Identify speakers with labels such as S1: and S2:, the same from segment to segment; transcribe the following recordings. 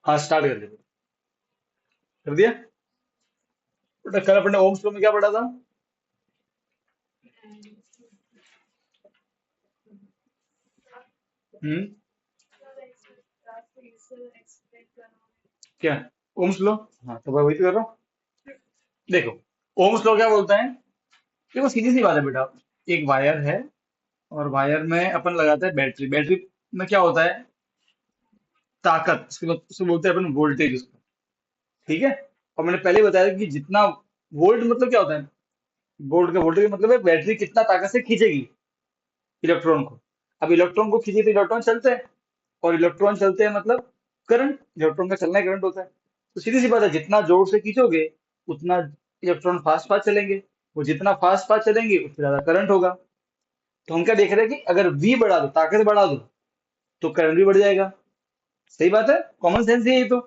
S1: हाँ स्टार्ट कर दे। कर दिया। बेटा कल अपने ओम्स लॉ में क्या पढ़ा था? हम्म। क्या? Ohm's law. हाँ तो मैं वही तो कर रहा हूँ। देखो, ओम्स लॉ क्या बोलता है? देखो सीधी सी बात है बेटा। एक वायर है और वायर में अपन लगाते हैं बैटरी। बैटरी में क्या होता है? ताकत। उसको बोलते हैं अपन वोल्टेज उसको। ठीक है। और मैंने पहले बताया कि जितना वोल्ट मतलब क्या होता है? वोल्ट का वोल्टेज मतलब है बैटरी कितना ताकत से खींचेगी इलेक्ट्रॉन को। अब इलेक्ट्रॉन को खींचे तो इलेक्ट्रॉन चलते हैं, और इलेक्ट्रॉन चलते हैं मतलब करंट। इलेक्ट्रॉन का चलना करंट होता है। तो सीधी सी बात है, जितना जोर से खींचोगे उतना इलेक्ट्रॉन फास्ट फास्ट चलेंगे। वो जितना फास्ट फास्ट चलेंगे उतना ज्यादा करंट होगा। तो हम क्या देख रहे हैं कि अगर वी बढ़ा दो, ताकत बढ़ा दो, तो करंट भी बढ़ जाएगा। सही बात है, कॉमन सेंस है ये तो,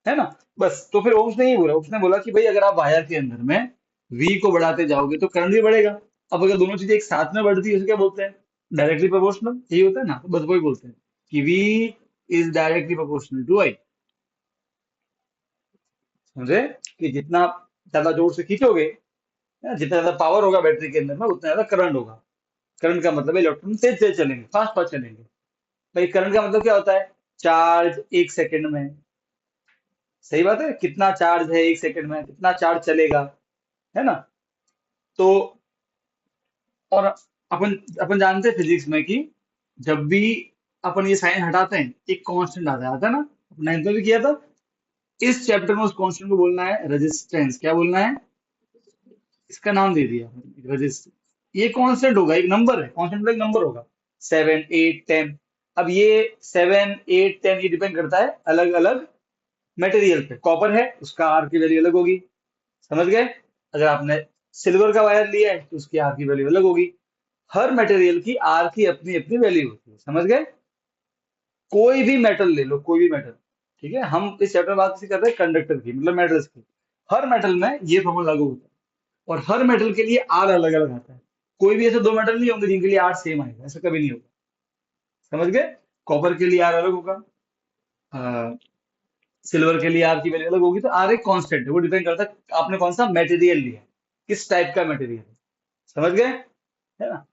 S1: है ना? बस तो फिर ओम्स ने ये बोला, उसने बोला कि भाई अगर आप वायर के अंदर में वी को बढ़ाते जाओगे तो करंट भी बढ़ेगा। अब अगर दोनों चीजें एक साथ में बढ़ती है उसे क्या बोलते हैं? Directly proportional. यही होता है ना, बस वही बोलते हैं कि V is directly proportional to I. समझे? कि जितना ज्यादा जोर से खींचोगे, है, जितना ज्यादा पावर होगा बैटरी के अंदर में उतना ज्यादा करंट होगा। करंट का मतलब इलेक्ट्रॉन तेज तेज चलेंगे, फास्ट फास्ट चलेंगे। भाई करंट का मतलब क्या होता है? चार्ज एक सेकंड में। सही बात है, कितना चार्ज है एक सेकंड में, कितना चार्ज चलेगा, है ना? तो और अपन अपन जानते हैं फिजिक्स में कि जब भी अपन ये साइन हटाते हैं एक कांस्टेंट आता है ना? अपन नाइन्थ में भी किया था। इस चैप्टर में उस कांस्टेंट को बोलना है रेजिस्टेंस। क्या बोलना है? इसका नाम दे दिया रेजिस्टेंस। ये कांस्टेंट होगा, एक नंबर है, कांस्टेंट मतलब एक नंबर होगा। 7 8 10। अब ये 7 8 10 ये डिपेंड करता है अलग अलग मटेरियल पे। कॉपर है, उसका आर की वैल्यू अलग होगी। समझ गए? अगर आपने सिल्वर का वायर लिया है तो उसकी आर की वैल्यू अलग होगी। हर मटेरियल की आर की अपनी अपनी वैल्यू होती है। समझ गए? कोई भी मेटल ले लो, कोई भी मेटल। ठीक है, हम इस चैप्टर में बात कर रहे हैं कंडक्टर की, मतलब मेटल्स की। हर मेटल में ये फॉर्मूला लागू होता है, और हर मेटल के लिए आर अलग अलग आता है। कोई भी ऐसे दो मेटल नहीं होंगे जिनके लिए आर सेम आएगा, ऐसा कभी नहीं होगा। समझ गए? कॉपर के लिए आर अलग होगा, सिल्वर के लिए आर की वैल्यू अलग होगी। तो आर एक कांस्टेंट है, वो डिपेंड करता है आपने कौन सा मटेरियल लिया है, किस टाइप का मटेरियल है। समझ गए? है ना?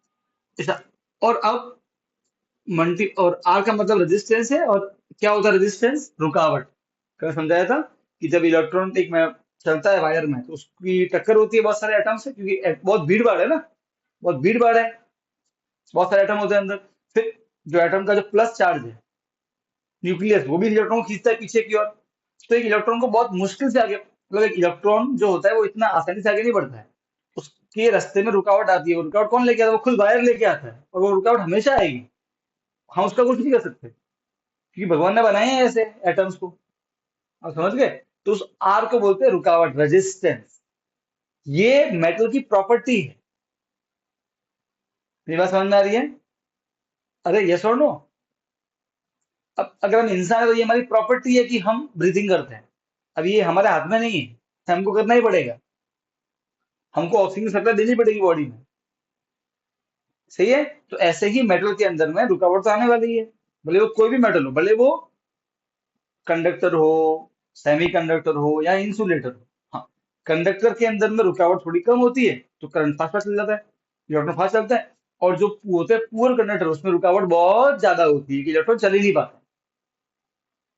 S1: ऐसा। और अब मल्टी और आर का मतलब रेजिस्टेंस है, और क्या होता है रेजिस्टेंस? रुकावट। कल समझाया था कि जब इलेक्ट्रॉन एक में चलता है वायर में तो उसकी टक्कर होती है बहुत सारे एटम से, क्योंकि बहुत भीड़ भाड़ है ना, बहुत भीड़ भाड़ है, बहुत सारे एटम होते हैं अंदर। फिर जो एटम का जो प्लस चार्ज है, न्यूक्लियस, वो भी इलेक्ट्रॉन को खींचता है पीछे की ओर। तो एक इलेक्ट्रॉन को बहुत मुश्किल से आगे, मतलब एक इलेक्ट्रॉन जो होता है वो इतना आसानी से आगे नहीं बढ़ता है। उसके रास्ते में रुकावट आती है। वो रुकावट कौन लेके आता है? वो खुद वायर लेके आता है, और वो रुकावट हमेशा आएगी। हम उसका कुछ नहीं कर सकते, क्योंकि भगवान ने बनाए हैं ऐसे एटम्स को। आप समझ गए? तो उस आर को बोलते हैं रुकावट, रेजिस्टेंस। ये मेटल की प्रॉपर्टी है। मेरी बात समझ में आ रही है? अरे यस और नो? अब अगर हम इंसान है तो ये हमारी प्रॉपर्टी है कि हम ब्रीथिंग करते हैं। अब ये हमारे हाथ में नहीं है, हमको करना ही पड़ेगा। हमको ऑक्सीजन की सप्लाई देनी पड़ेगी बॉडी में। सही है? तो ऐसे ही मेटल के अंदर में रुकावट तो आने वाली है। भले वो कोई भी मेटल हो, भले वो कंडक्टर हो, सेमीकंडक्टर हो, या इंसुलेटर हो। हाँ, कंडक्टर के अंदर में रुकावट थोड़ी कम होती है तो करंट फास्ट फास्ट चल जाता है, इलेक्ट्रॉन फास्ट चलता है। और जो होते हैं पुअर कंडक्टर, उसमें रुकावट बहुत ज्यादा होती है कि इलेक्ट्रॉन चल ही नहीं पाता।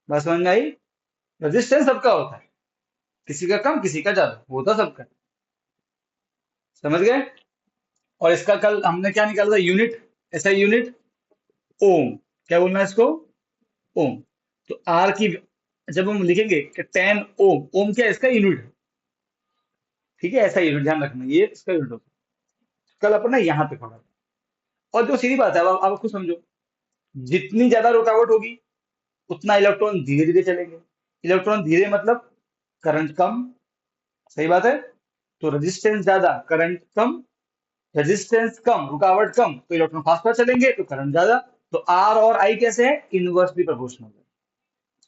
S1: बात समझ में आई? रेजिस्टेंस सबका होता है, किसी का कम किसी का ज्यादा होता सबका। समझ गए? और इसका कल हमने क्या निकाला था? यूनिट। ऐसा यूनिट ओम। क्या बोलना है इसको? ओम। तो आर की जब हम लिखेंगे कि 10 ओम, ओम क्या है? इसका यूनिट है। ठीक है, ऐसा यूनिट ध्यान रखना, ये इसका यूनिट होता है। कल अपन ने यहाँ पे पढ़ा। और जो सीधी बात है, अब आप खुद समझो, जितनी ज्यादा रुकावट होगी उतना इलेक्ट्रॉन धीरे धीरे चलेंगे। इलेक्ट्रॉन धीरे मतलब करंट कम। सही बात है? तो रेजिस्टेंस ज्यादा, करंट कम। रेजिस्टेंस कम, रुकावट कम, तो इलेक्ट्रॉन फास्ट फास्ट चलेंगे तो करंट ज्यादा। तो आर और आई कैसे है? इनवर्सली प्रोपोर्शनल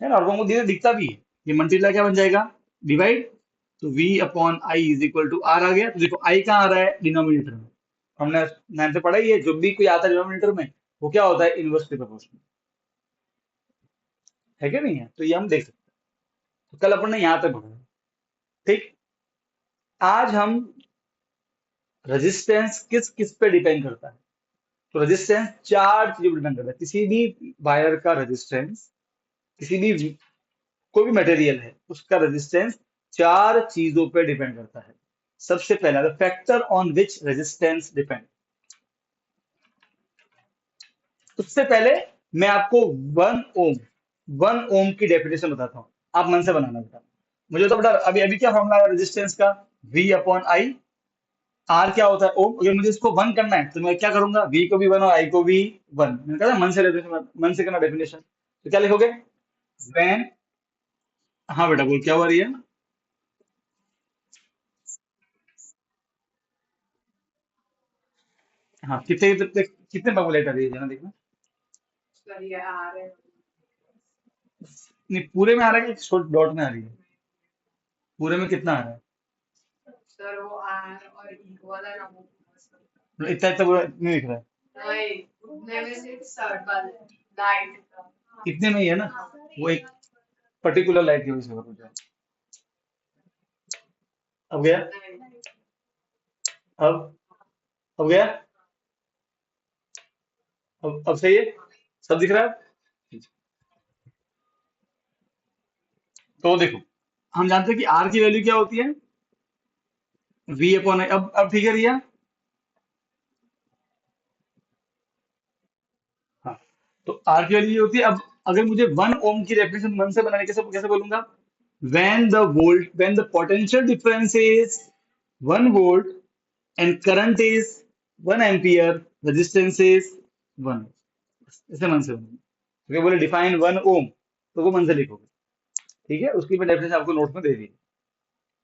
S1: है ना? और वो हमको धीरे दिखता भी है। ये मल्टीप्लाई क्या बन जाएगा? डिवाइड। तो v upon I is equal to R आ गया। तो देखो आई कहाँ आ रहा है? डिनोमिनेटर में। हमने नाइन से पढ़ा ही है, जो भी कोई आता है डिनोमिनेटर में वो क्या होता है? Inversely proportional. है क्या नहीं है? तो ये हम देख सकते हैं। तो कल अपन ने यहाँ तक पढ़ा। ठीक। आज हम रेजिस्टेंस किस किस पे डिपेंड करता है। तो रेजिस्टेंस चार चीजों पर डिपेंड करता है। किसी भी वायर का रेजिस्टेंस, किसी भी कोई भी मटेरियल है उसका रेजिस्टेंस चार चीजों पे डिपेंड करता है। सबसे पहला, the factor on which resistance depend. उससे पहले मैं आपको वन ओम वन ओम की डेफिनेशन बताता हूँ। आप मन से बनाना बेटा। मुझे तो बेटा अभी अभी क्या फॉर्मूला है रेजिस्टेंस का, V अपॉन आई। आर क्या होता है, ओम। अगर मुझे इसको वन करना है तो मैं क्या करूंगा, V को भी वन और आई को भी वन। मैंने कहा था मन से definition, मन से करना डेफिनेशन। तो क्या लिखोगे, वैन। हाँ बेटा बोल, क्या हुआ रही है। हाँ, कितने कितने कितने बबुलेट आ रही है जरा देखना। नहीं, पूरे में आ रहा है कि शॉर्ट डॉट में आ रही है। पूरे में कितना आ रहा है। इतना इतना पूरा नहीं दिख रहा है। इतने में ही है ना, वो एक पर्टिकुलर लाइट की वजह से हो रहा है। अब गया। अब अब गया। अब सही है, सब दिख रहा है। तो देखो, हम जानते हैं कि आर की वैल्यू क्या होती है, V अपॉन आई। अब ठीक है रिया। हाँ, तो आर की वैल्यू ये होती है। अब अगर मुझे वन ओम की डेफिनेशन मन से बनाने, कैसे कैसे बोलूंगा, when the potential difference is 1 volt and current is 1 ampere, resistance is 1। ऐसे मन से बोलूंगा। क्योंकि बोले डिफाइन 1 ओम, तो वो मन से लिखोगे। ठीक है, उसकी मैं डेफिनेशन आपको नोट में दे दी,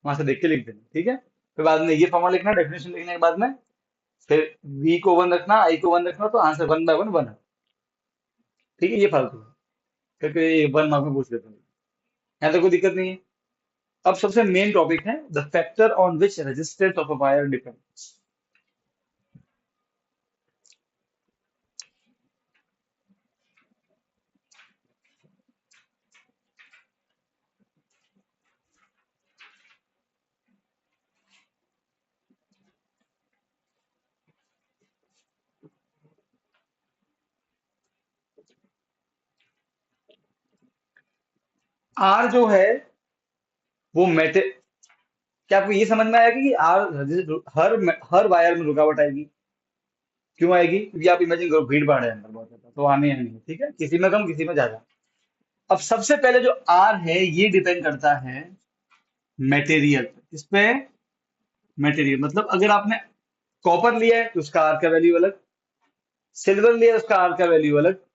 S1: वहां से देख के लिख देना। ठीक है, फिर बाद में ये फॉर्मूला लिखना, डेफिनेशन लिखने के बाद में फिर V को वन रखना, आई को वन रखना, तो answer one by one one है। ठीक है, ये फालतू है, क्योंकि ये वन मार्क में पूछ लेते हैं। यहाँ तो कोई दिक्कत नहीं है। अब सबसे मेन टॉपिक है, the factor on which resistance of a wire depends. R जो है वो मेटे, क्या आपको ये समझ में आया कि आर हर हर वायर में रुकावट आएगी। क्यों आएगी, क्योंकि आप इमेजिन करो भीड़ भाड़ है अंदर बहुत ज्यादा, तो आने आने नहीं। ठीक है, किसी में कम किसी में ज्यादा। अब सबसे पहले जो आर है ये डिपेंड करता है मटेरियल। इस पे मटेरियल मतलब अगर आपने कॉपर लिया है तो उसका आर का वैल्यू अलग, सिल्वर लिया है उसका आर का वैल्यू अलग।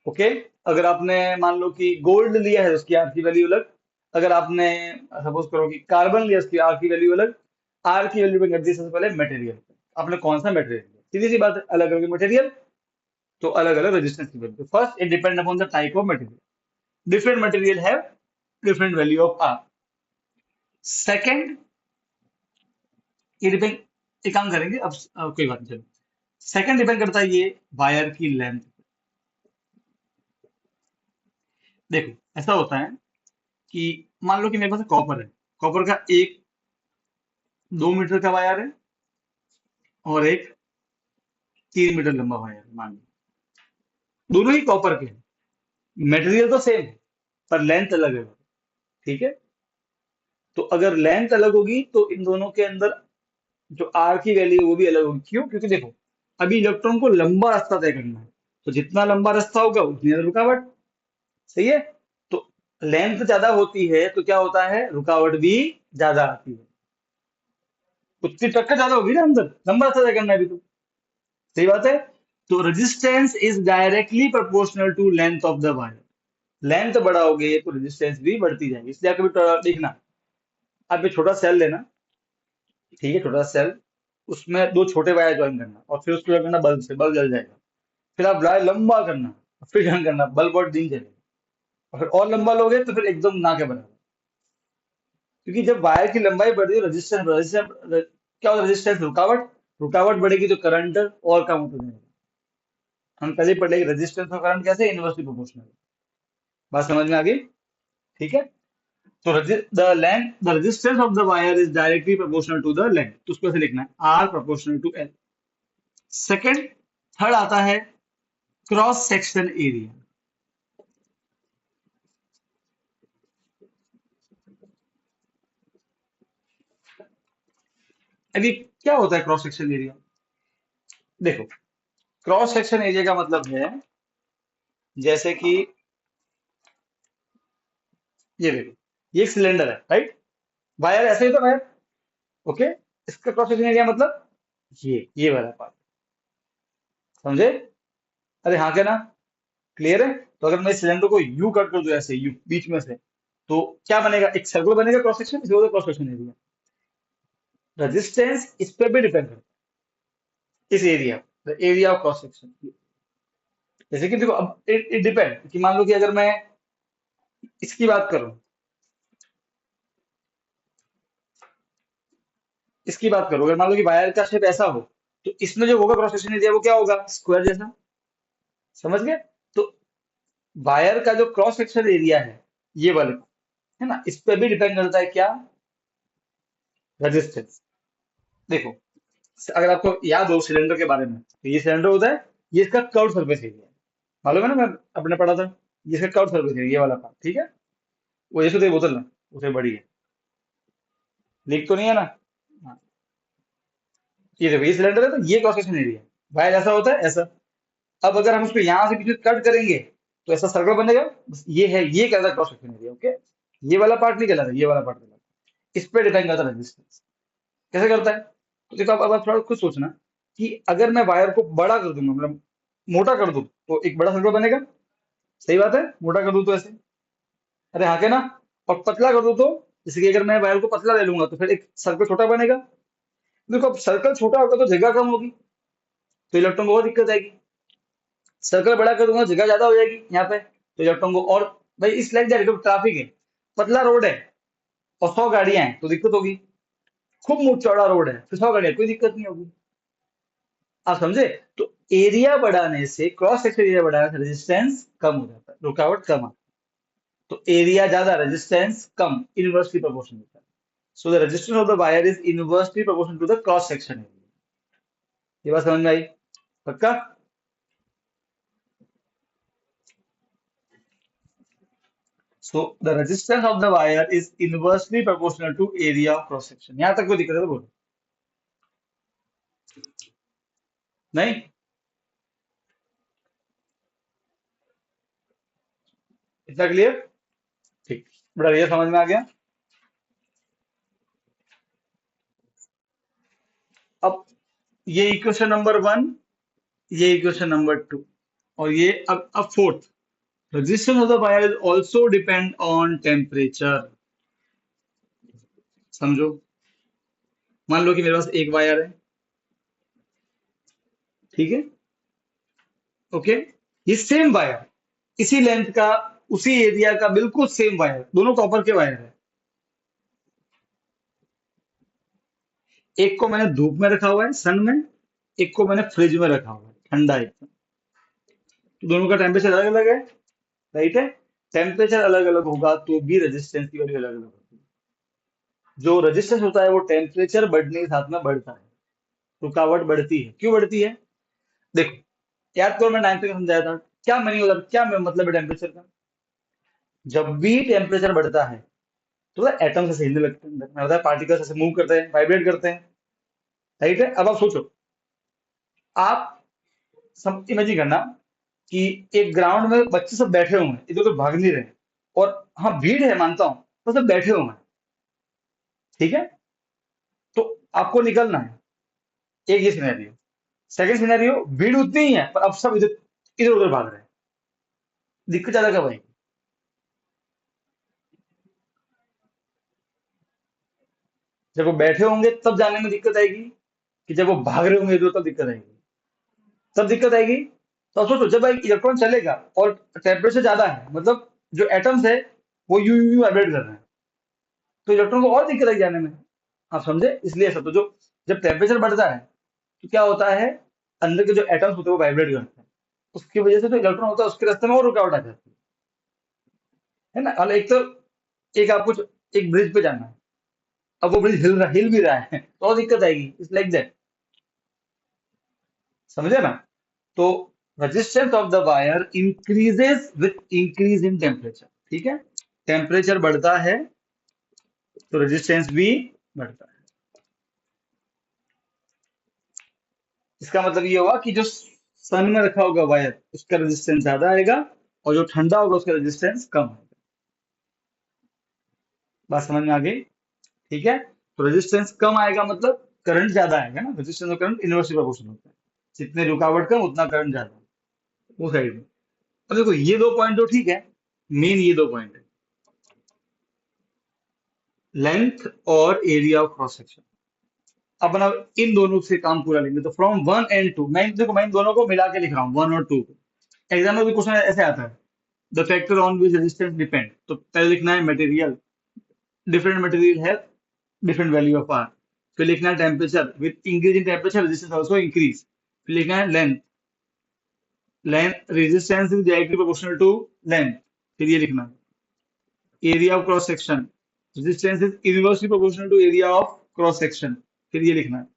S1: ओके, अगर आपने मान लो कि गोल्ड लिया है उसकी आर की वैल्यू अलग। अगर आपने सपोज करो कि कार्बन लिया उसकी आर की वैल्यू अलग। आर की वैल्यू पे करती है सबसे पहले मटेरियल। आपने कौन सा मटेरियल लिया, सीधी सी बात है, अलग अलग मटेरियल तो अलग अलग रेजिस्टेंस की वैल्यू। First it depend upon the type of material, different material have different value of R. Second, ये डिपेंड, एक काम करेंगे अब, कोई बात नहीं चलो। सेकंड डिपेंड करता है ये वायर की लेंथ। देखो ऐसा होता है कि मान लो कि मेरे पास कॉपर है, कॉपर का एक 2 मीटर का वायर है और एक 3 मीटर लंबा वायर है, मान लो। दोनों ही कॉपर के हैं, मटेरियल तो सेम है पर लेंथ अलग है। ठीक है, तो अगर लेंथ अलग होगी तो इन दोनों के अंदर जो आर की वैल्यू है वो भी अलग होगी। क्यों, क्योंकि देखो अभी इलेक्ट्रॉन को लंबा रास्ता तय करना है, तो जितना लंबा रास्ता होगा उतनी ज्यादा रुकावट। सही है, तो लेंथ ज्यादा होती है तो क्या होता है, रुकावट भी ज्यादा आती है। उतनी टक्कर ज्यादा होगी ना अंदर, लंबा रास्ता तय करना है अभी तो। सही बात है। तो resistance is directly proportional to length of the wire. Length बढ़ाओगे तो रेजिस्टेंस भी बढ़ती जाएगी। इसलिए आप कभी देखना, आप एक छोटा सेल लेना। ठीक है, छोटा सेल, उसमें दो छोटे वायर ज्वाइन करना और फिर उसको करना बल्ब से, बल्ब जल जाएगा। फिर आप वायर लंबा करना, फिर ज्वाइन करना, बल्ब बहुत दिन चलेगा। और फिर और लंबा लोगे तो फिर एकदम ना के बराबर। क्योंकि जब वायर की लंबाई बढ़ती है रेजिस्टेंस रेजिस्टेंस क्या होता है, रेजिस्टेंस रुकावट, रुकावट बढ़ेगी तो करंट और कम होता जाएगा। हम पहले ही पढ़ लेंगे रेजिस्टेंस और करंट कैसे इनवर्सली प्रोपोर्शनल। बात समझ में आ गई। ठीक है। तो the length the resistance of the wire is directly proportional to the length, तो उसको ऐसे लिखना है R proportional to L. Second, third आता है क्रॉस सेक्शन एरिया। अभी क्या होता है क्रॉस सेक्शन एरिया? देखो, क्रॉस सेक्शन एरिया का मतलब है, जैसे कि ये देखो, ये एक सिलेंडर है, राइट? वायर ऐसे ही तो वायर, ओके। इसका क्रॉस सेक्शन एरिया मतलब ये वाला पार्ट, समझे? अरे हाँ क्या ना, क्लियर है? तो अगर मैं सिलेंडर को यू कट कर दूं, ऐसे यू बीच में से, तो क्या बनेगा? एक सर्कल बनेगा क्रॉस सेक्शन, इसे बोलते हैं क्रॉस सेक्शन एरिया। रेजिस्टेंस इस पे भी डिपेंड करता है, इस area, the area of cross section. जैसे कि देखो, अब इट डिपेंड कि मान लो कि अगर मैं इसकी बात करूं, इसकी बात करूं, अगर मान लो कि वायर का शेप ऐसा हो, तो इसमें जो होगा क्रॉस सेक्शन एरिया वो क्या होगा? स्क्वायर जैसा। समझ गए? तो वायर का जो क्रॉस सेक्शन एरिया है, ये वाले, है ना, इस पे भी डिपेंड करता है क्या? रेजिस्टेंस। देखो, अगर आपको याद हो सिलेंडर के बारे में, तो ये सिलेंडर होता है, ये इसका कर्व सरफेस एरिया है, मालूम है ना, मैं अपने पढ़ा था। ये इसका कर्व सरफेस एरिया, ये वाला पार्ट, ठीक है। वो जैसे तो ये बोतल ना, उसे बड़ी है, लीक तो नहीं है ना? हाँ। ये देखो, ये सिलेंडर है, तो ये क्रॉस सेक्शन एरिया है। वायर ऐसा होता है, ऐसा। अब अगर हम उसको यहां से पीछे कट करेंगे, तो ऐसा सर्कल बनेगा। बस ये है, ये कहता है क्रॉस सेक्शन एरिया, ओके। ये वाला पार्ट नहीं कहलाता, ये वाला पार्ट कहलाता है। इस पे डिपेंड करता है रेजिस्टेंस। कैसे करता है? तो देखो, अब आप थोड़ा खुद सोचना कि अगर मैं वायर को बड़ा कर दूंगा, मतलब मोटा कर दूं, तो एक बड़ा सर्कल बनेगा। सही बात है, मोटा कर दूं तो ऐसे। अरे हाँ के ना? और पतला कर दूं तो, जैसे कि अगर मैं वायर को पतला ले लूंगा, तो फिर एक सर्कल छोटा बनेगा। देखो, अब सर्कल छोटा होगा तो जगह कम होगी, तो इलेक्ट्रॉन को और दिक्कत आएगी। सर्कल बड़ा कर दूंगा, जगह ज्यादा हो जाएगी यहाँ पे, तो इलेक्ट्रॉन को और। भाई इस लाइक दैट, ट्रैफिक है, पतला रोड है और 100 गाड़ियां हैं, तो दिक्कत होगी। खूब चौड़ा रोड है, फिर 100 गाड़ियां, कोई दिक्कत नहीं होगी। आप समझे? तो एरिया बढ़ाने से, क्रॉस सेक्शन एरिया बढ़ाने से रेजिस्टेंस कम हो जाता है, रुकावट कम आती है। तो एरिया ज्यादा, रेजिस्टेंस कम, इनवर्सली प्रोपोर्शनल होता है। So the resistance of the wire is inversely proportional to the cross section area. ये बात समझ में आई? पक्का? So the resistance of the wire is inversely proportional to area of cross section. यहां तक कोई दिक्कत है तो बोलो। नहीं? इतना क्लियर? ठीक, बड़ा ये समझ में आ गया। अब ये इक्वेशन नंबर 1, ये इक्वेशन नंबर 2, और ये अब fourth, resistance of the wire is also depend on temperature। समझो, मान लो कि मेरे पास एक वायर है, ठीक है, ओके। ये सेम वायर, इसी लेंथ का, उसी एरिया का, बिल्कुल सेम वायर, दोनों कॉपर के वायर है। एक को मैंने धूप में रखा हुआ है, सन में। एक को मैंने फ्रिज में रखा हुआ है, ठंडा एकदम। तो दोनों का टेम्परेचर अलग अलग है, राइट है? टेम्परेचर अलग अलग होगा तो भी रेजिस्टेंस की वैल्यू अलग अलग होगी। जो रेजिस्टेंस होता है वो टेम्परेचर बढ़ने के साथ में बढ़ता है, रुकावट बढ़ती है। क्यों बढ़ती है? देखो, याद करो, मैं 9th में समझाया था। क्या मीनिंग होता है, क्या मतलब है टेम्परेचर का? जब भी टेम्परेचर बढ़ता है, तो एटम से हिलने लगते हैं, मतलब पार्टिकल्स ऐसे मूव करते हैं, वाइब्रेट करते हैं, राइट है? अब आप सोचो, आप सब इमेजिन करना कि एक ग्राउंड में बच्चे सब बैठे हुए हैं, इधर उधर भाग नहीं रहे, और हाँ भीड़ है मानता हूं, तो सब बैठे हुए हैं, ठीक है। तो आपको निकलना है, एक ये सिनेरियो। सेकंड सिनेरियो, भीड़ उतनी ही है पर अब सब इधर इधर उधर भाग रहे हैं, दिक्कत ज्यादा कब आएगी? जब वो बैठे होंगे तब जाने में दिक्कत आएगी, कि जब वो भाग रहे होंगे इधर, तब दिक्कत आएगी? तब दिक्कत आएगी। तो अब सोचो, जब एक इलेक्ट्रॉन चलेगा और टेम्परेचर ज्यादा है, मतलब जो एटम्स है वो यू यू वाइब्रेट कर रहे हैं, तो इलेक्ट्रॉन को और दिक्कत आएगी जाने में। आप समझे? इसलिए सब तो, जो जब टेम्परेचर बढ़ता है, तो क्या होता है, अंदर के जो एटम्स होते हैं वो वाइब्रेट करते हैं, उसकी वजह से जो इलेक्ट्रॉन होता है उसके रास्ते में और रुकावट आ जाती है ना। और एक तो एक आपको एक ब्रिज पे जाना है, अब वो ब्रिज हिल भी रहा है तो और दिक्कत आएगी। इट्स लाइक दैट, समझे ना? तो resistance of the wire increases with increase in temperature, ठीक है? टेम्परेचर बढ़ता है तो रेजिस्टेंस भी बढ़ता है। इसका मतलब ये हुआ कि जो सन में रखा होगा वायर उसका रेजिस्टेंस ज्यादा आएगा, और जो ठंडा होगा उसका रेजिस्टेंस कम आएगा। बात समझ में आ गई? ठीक है। तो रेजिस्टेंस कम आएगा मतलब करंट ज्यादा आएगा ना, रेजिस्टेंस और करंट इनवर्सली प्रोपोर्शनल होता है। जितने रुकावट कम उतना करंट ज्यादा, वो साइड में। अब देखो ये दो पॉइंट तो ठीक है, मेन ये दो पॉइंट है, लेंथ और एरिया ऑफ क्रॉस सेक्शन। अपन अब इन दोनों से काम पूरा लेंगे। तो फ्रॉम वन एंड टू, मैं देखो मैं इन दोनों को मिला के लिख रहा हूँ, वन और टू को। एग्जाम में भी क्वेश्चन ऐसे आता है, the factor on which resistance depend, तो पहले लिखना है मटेरियल, डिफरेंट मटेरियल है डिफरेंट वैल्यू ऑफ आर। फिर लिखना है temperature, with increase in temperature resistance also increase. फिर लिखना है length, length resistance is directly proportional to length. फिर ये लिखना है area of cross section, resistance is inversely proportional to area of cross section. फिर ये लिखना है,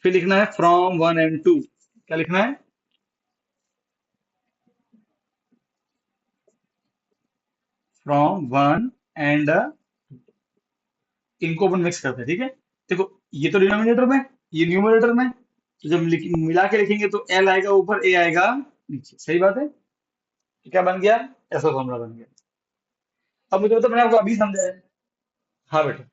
S1: फिर लिखना है फ्रॉम वन एंड टू। क्या लिखना है? फ्रॉम वन एंड, इनको अपन मिक्स करते हैं, ठीक है? देखो ये तो डिनोमिनेटर में, ये न्यूमरेटर में, तो जब मिला के लिखेंगे तो एल आएगा ऊपर, ए आएगा नीचे, सही बात है? तो क्या बन गया? ऐसा फॉर्मूला बन गया। अब मुझे मतलब मैंने आपको अभी समझाया है। हाँ बेटा।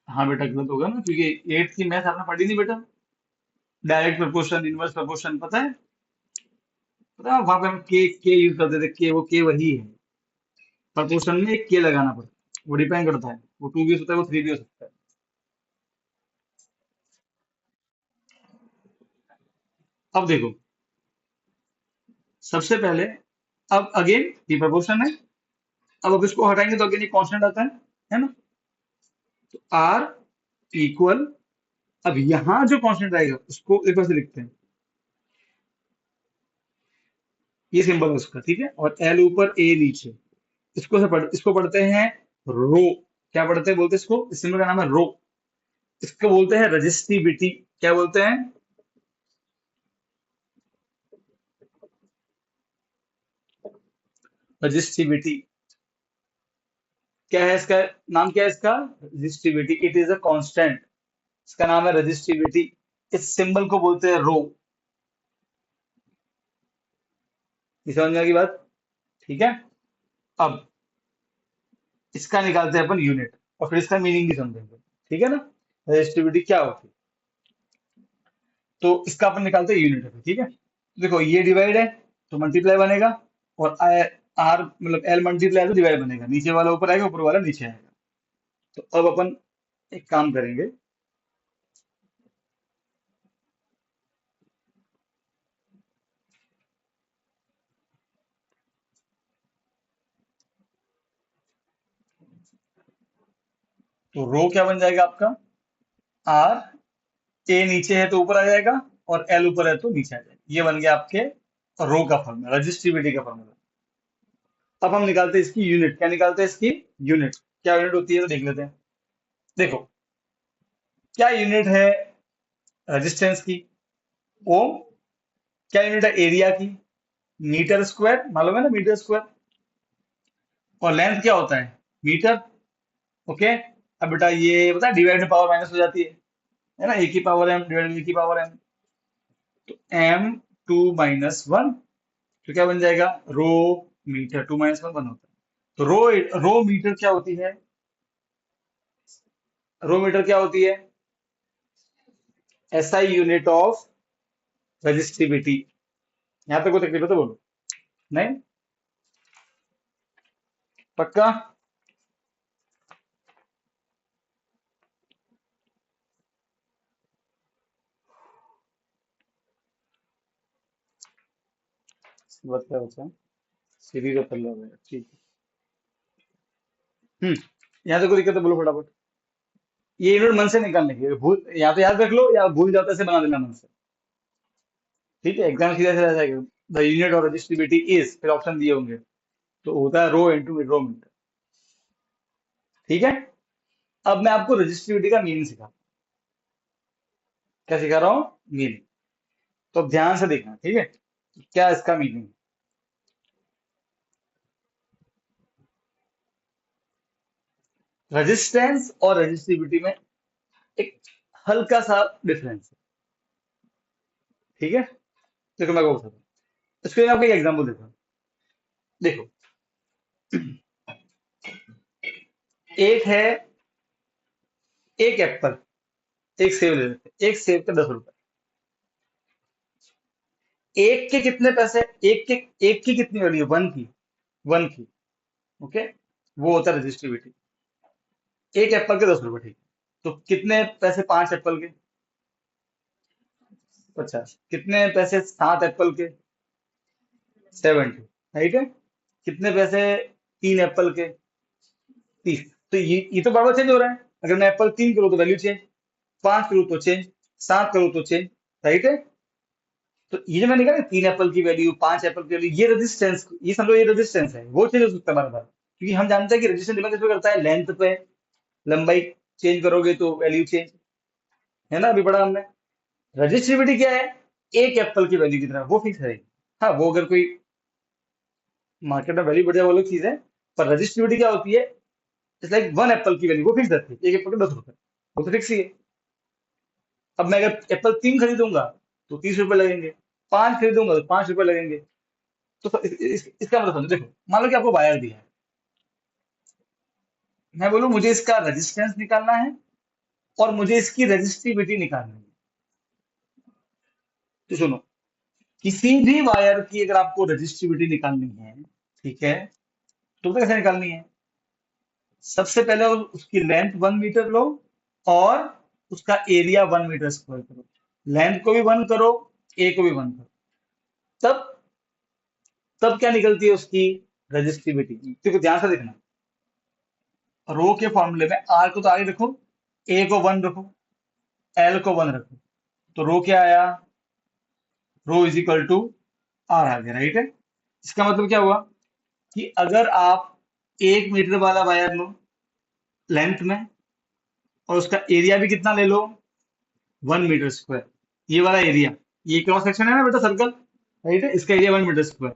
S1: हाँ बेटा गलत होगा ना, क्योंकि एट्थ की मैथ आपने पढ़ी नहीं बेटा। डायरेक्ट प्रोपोर्शन, इनवर्स प्रोपोर्शन पता है? पता है वहां पे हम के यूज करते थे, के वो के वही है। प्रोपोर्शन में एक के लगाना पड़ता है, वो डिपेंड करता है, वो टू भी हो सकता है, वो थ्री भी हो सकता है। अब देखो, सबसे पहले, अब अगेन ये प्रोपोर्शन है। अब इसको हटाएंगे तो अगेन ये कांस्टेंट आता है ना? तो आर इक्वल, अब यहां जो कांस्टेंट आएगा उसको एक बार से लिखते हैं, ये सिंबल है उसका, ठीक है? और एल ऊपर ए नीचे, इसको पढ़ते हैं रो। क्या पढ़ते हैं, बोलते हैं इसको, इस सिंबल का नाम है रो। इसको बोलते हैं रजिस्टिविटी। क्या बोलते हैं? रजिस्टिविटी। क्या है इसका नाम, क्या है इसका? Resistivity. It is a constant, इसका नाम है रजिस्टिविटी। इस सिंबल को बोलते हैं रो। ये समझ में आ गई बात? ठीक है। अब इसका निकालते हैं अपन यूनिट, और फिर इसका मीनिंग भी समझेंगे, ठीक है ना? रजिस्टिविटी क्या होती है, तो इसका अपन निकालते हैं यूनिट, ठीक है? देखो ये डिवाइड है तो मल्टीप्लाई बनेगा, और आर मतलब एल मल्टीप्लाई तो डिवाइड बनेगा, नीचे वाला ऊपर आएगा, ऊपर वाला नीचे आएगा। तो अब अपन एक काम करेंगे, तो रो क्या बन जाएगा आपका? आर, ए नीचे है तो ऊपर आ जाएगा, और एल ऊपर है तो नीचे आ जाएगा। ये बन गया आपके रो का फॉर्मूला, रजिस्टिविटी का फॉर्मूला। अब हम निकालते हैं इसकी यूनिट। क्या निकालते हैं इसकी यूनिट? क्या यूनिट होती है तो देख लेते हैं। देखो क्या यूनिट है रेजिस्टेंस की? ओम। क्या यूनिट है एरिया की? मीटर स्क्वायर, मालूम है ना मीटर स्क्वायर। और लेंथ क्या होता है? मीटर। ओके। अब बेटा ये पता है डिवाइड में पावर माइनस हो जाती है ना? एक ही पावर एम डिवाइड में एक ही पावर एम, तो एम टू माइनस वन। तो क्या बन जाएगा? Rho metre to minus one one होता है। तो रो मीटर क्या होती है? रो मीटर क्या होती है? SI unit of resistivity. यहां तक कोई तकलीफ है तो बोलो। नहीं? पक्का? इसके बाद क्या होता है? सीरीज ऑफ पल्ला होगा, ठीक है। यहाँ तक कोई दिक्कत है बोलो फटाफट। ये यूनिट मन से निकालने की, भूल या तो याद रख लो या भूल जाते से बना देना मन से। ठीक है, एग्जाम सीधा सीधा जाएगा। The unit of resistivity is, फिर ऑप्शन दिए होंगे, तो होता है रो इंटू रो मीटर। ठीक है। अब मैं आपको रजिस्टिविटी का मीनिंग सिखा, क्या सिखा रहा हूँ, मीनिंग। तो अब ध्यान से देखना, ठीक है, क्या इसका मीनिंग। रेजिस्टेंस और रजिस्टिविटी में एक हल्का सा डिफरेंस है। ठीक है, देखो मैं आपको बताता हूँ, इसके लिए आपको एक एग्जांपल देता हूँ। देखो, एक है, एक एप्पल, एक सेब ले लेते हैं, एक सेब के 10 रुपए। एक के कितने पैसे, एक की कितनी वैल्यू, वन की, वन की। ओके, वो होता है रजिस्टिविटी। एक एप्पल के 10 रुपए, ठीक। तो कितने पैसे 5 एप्पल के, 50। कितने पैसे 7 एप्पल के, 70। राइट है। कितने पैसे 3 एप्पल के, 30। तो ये तो बार बार चेंज हो रहा है। अगर मैं एप्पल 3 करूँ तो वैल्यू चेंज, 5 करूँ तो चेंज, 7 करूँ तो चेंज। राइट है। तो ये जो मैंने कहा ना, 3 एप्पल की वैल्यू, 5 एप्पल की वैल्यू, ये रेजिस्टेंस, ये समझो ये रेजिस्टेंस है, वो चेंज हो सकता है बार बार, क्योंकि हम जानते हैं कि रेजिस्टेंस डिपेंड किस पे करता है, लेंथ पे। लंबाई चेंज करोगे तो वैल्यू चेंज, है ना, अभी पढ़ा हमने। रजिस्टिविटी क्या है, एक एप्पल की वैल्यू की तरह वो फिक्स रहेगी। हाँ, वो अगर कोई मार्केट में वैल्यू बढ़ जाए वो अलग चीज है, पर रजिस्टिविटी क्या होती है, इट्स लाइक वन एप्पल की वैल्यू वो फिक्स रहती है, एक एप्पल के 10 रुपए, वो तो फिक्स ही है। अब मैं अगर एप्पल 3 खरीदूंगा तो 30 रुपए लगेंगे, 5 खरीदूंगा तो 5 रुपए लगेंगे। तो इसका मतलब समझो, देखो मान लो कि आपको वायर दिया है, मैं बोलूं मुझे इसका रेजिस्टेंस निकालना है और मुझे इसकी रेजिस्टिविटी निकालनी है। तो सुनो, किसी भी वायर की अगर आपको रेजिस्टिविटी निकालनी है, ठीक है, तो कैसे निकालनी है, सबसे पहले उसकी लेंथ 1 मीटर लो और उसका एरिया 1 मीटर स्क्वायर करो। लेंथ को भी 1 करो, ए को भी 1 करो, तब तब क्या निकलती है उसकी रजिस्टिविटी। देखो ध्यान से देखना, रो के फॉर्मूले में आर को तो आगे रखो, ए को 1 रखो, एल को 1 रखो, तो रो क्या आया, रो इज इक्वल टू आर आ गया। राइट है। इसका मतलब क्या हुआ कि अगर आप 1 मीटर वाला वायर लो लेंथ में, और उसका एरिया भी कितना ले लो, 1 मीटर स्क्वायर, ये वाला एरिया, ये क्रॉस सेक्शन है ना बेटा, सर्कल। राइट है, इसका एरिया 1 मीटर स्क्वायर,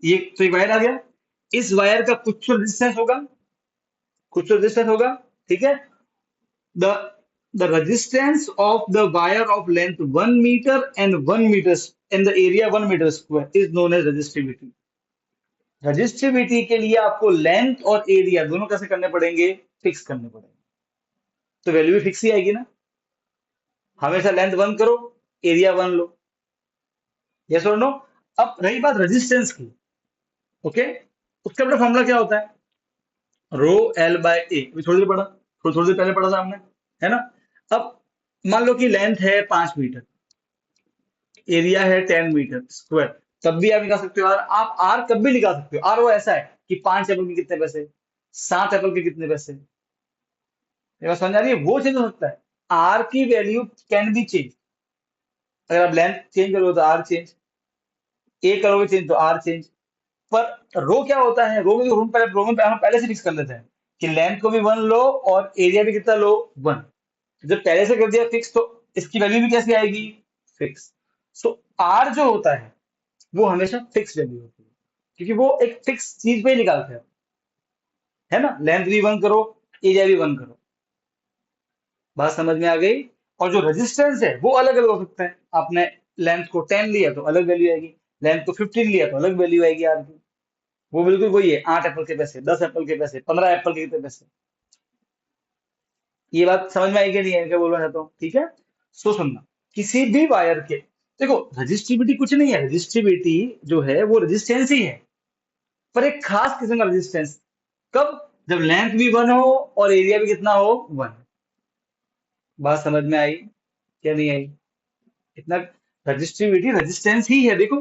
S1: ये तो एक वायर आ गया। इस वायर का कुछ तो रेजिस्टेंस होगा, कुछ तो रेजिस्टेंस होगा। ठीक है। The resistance of the wire of length 1 meter and 1 meter and the area 1 meter square is known as resistivity. Resistivity के लिए आपको लेंथ और एरिया दोनों कैसे करने पड़ेंगे, फिक्स करने पड़ेंगे, तो वैल्यू भी फिक्स ही आएगी ना। हमेशा लेंथ 1 करो, एरिया 1 लो। यस और नो। अब रही बात रेजिस्टेंस की, ओके, उसका अपना फॉर्मूला क्या होता है, रो एल बाय ए, थोड़ी देर पढ़ा, थोड़ी देर पहले पढ़ा था हमने, है ना। अब मान लो कि लेंथ है 5 मीटर, एरिया है 10 मीटर स्क्वायर, तब भी आप निकाल सकते हो। और आप आर कब भी निकाल सकते हो, आर वो ऐसा है कि 5 एप्पल के कितने पैसे, 7 एप्पल के कितने पैसे, ये बात समझ आ रही है, वो चेंज हो सकता है। आर की वैल्यू कैन बी चेंज, अगर आप लेंथ चेंज करोगे तो आर चेंज, ए करोगे चेंज तो आर चेंज। पर रो क्या होता है, रो में तो रो में हम पहले से फिक्स कर लेते हैं कि लेंथ को भी 1 लो और एरिया भी कितना लो, 1। जब पहले से कर दिया फिक्स, तो इसकी वैल्यू भी कैसे आएगी, फिक्स। सो आर जो होता है वो हमेशा फिक्स वैल्यू होती है, क्योंकि वो एक फिक्स चीज पे ही निकालते हैं, है ना। लेंथ भी 1 करो, एरिया भी 1 करो, बात समझ में आ गई। और जो रेजिस्टेंस है वो अलग अलग हो सकता है, आपने लेंथ को 10 लिया तो अलग वैल्यू आएगी, लेंथ को 15 लिया तो अलग वैल्यू आएगी आर की। वो बिल्कुल वही है, 8 एप्पल के पैसे, 10 एप्पल के पैसे, 15 एप्पल के कितने पैसे। ये बात समझ में आई कि नहीं है, क्या बोलना चाहता हूँ, ठीक है। सो सुनना, किसी भी वायर के, देखो रजिस्टिविटी कुछ नहीं है, रजिस्टिविटी जो है वो रेजिस्टेंस ही है, पर एक खास किस्म का रेजिस्टेंस। कब, जब लेंथ भी 1 हो और एरिया भी कितना हो, 1। बात समझ में आई क्या नहीं आई, इतना। रजिस्टिविटी रेजिस्टेंस ही है, देखो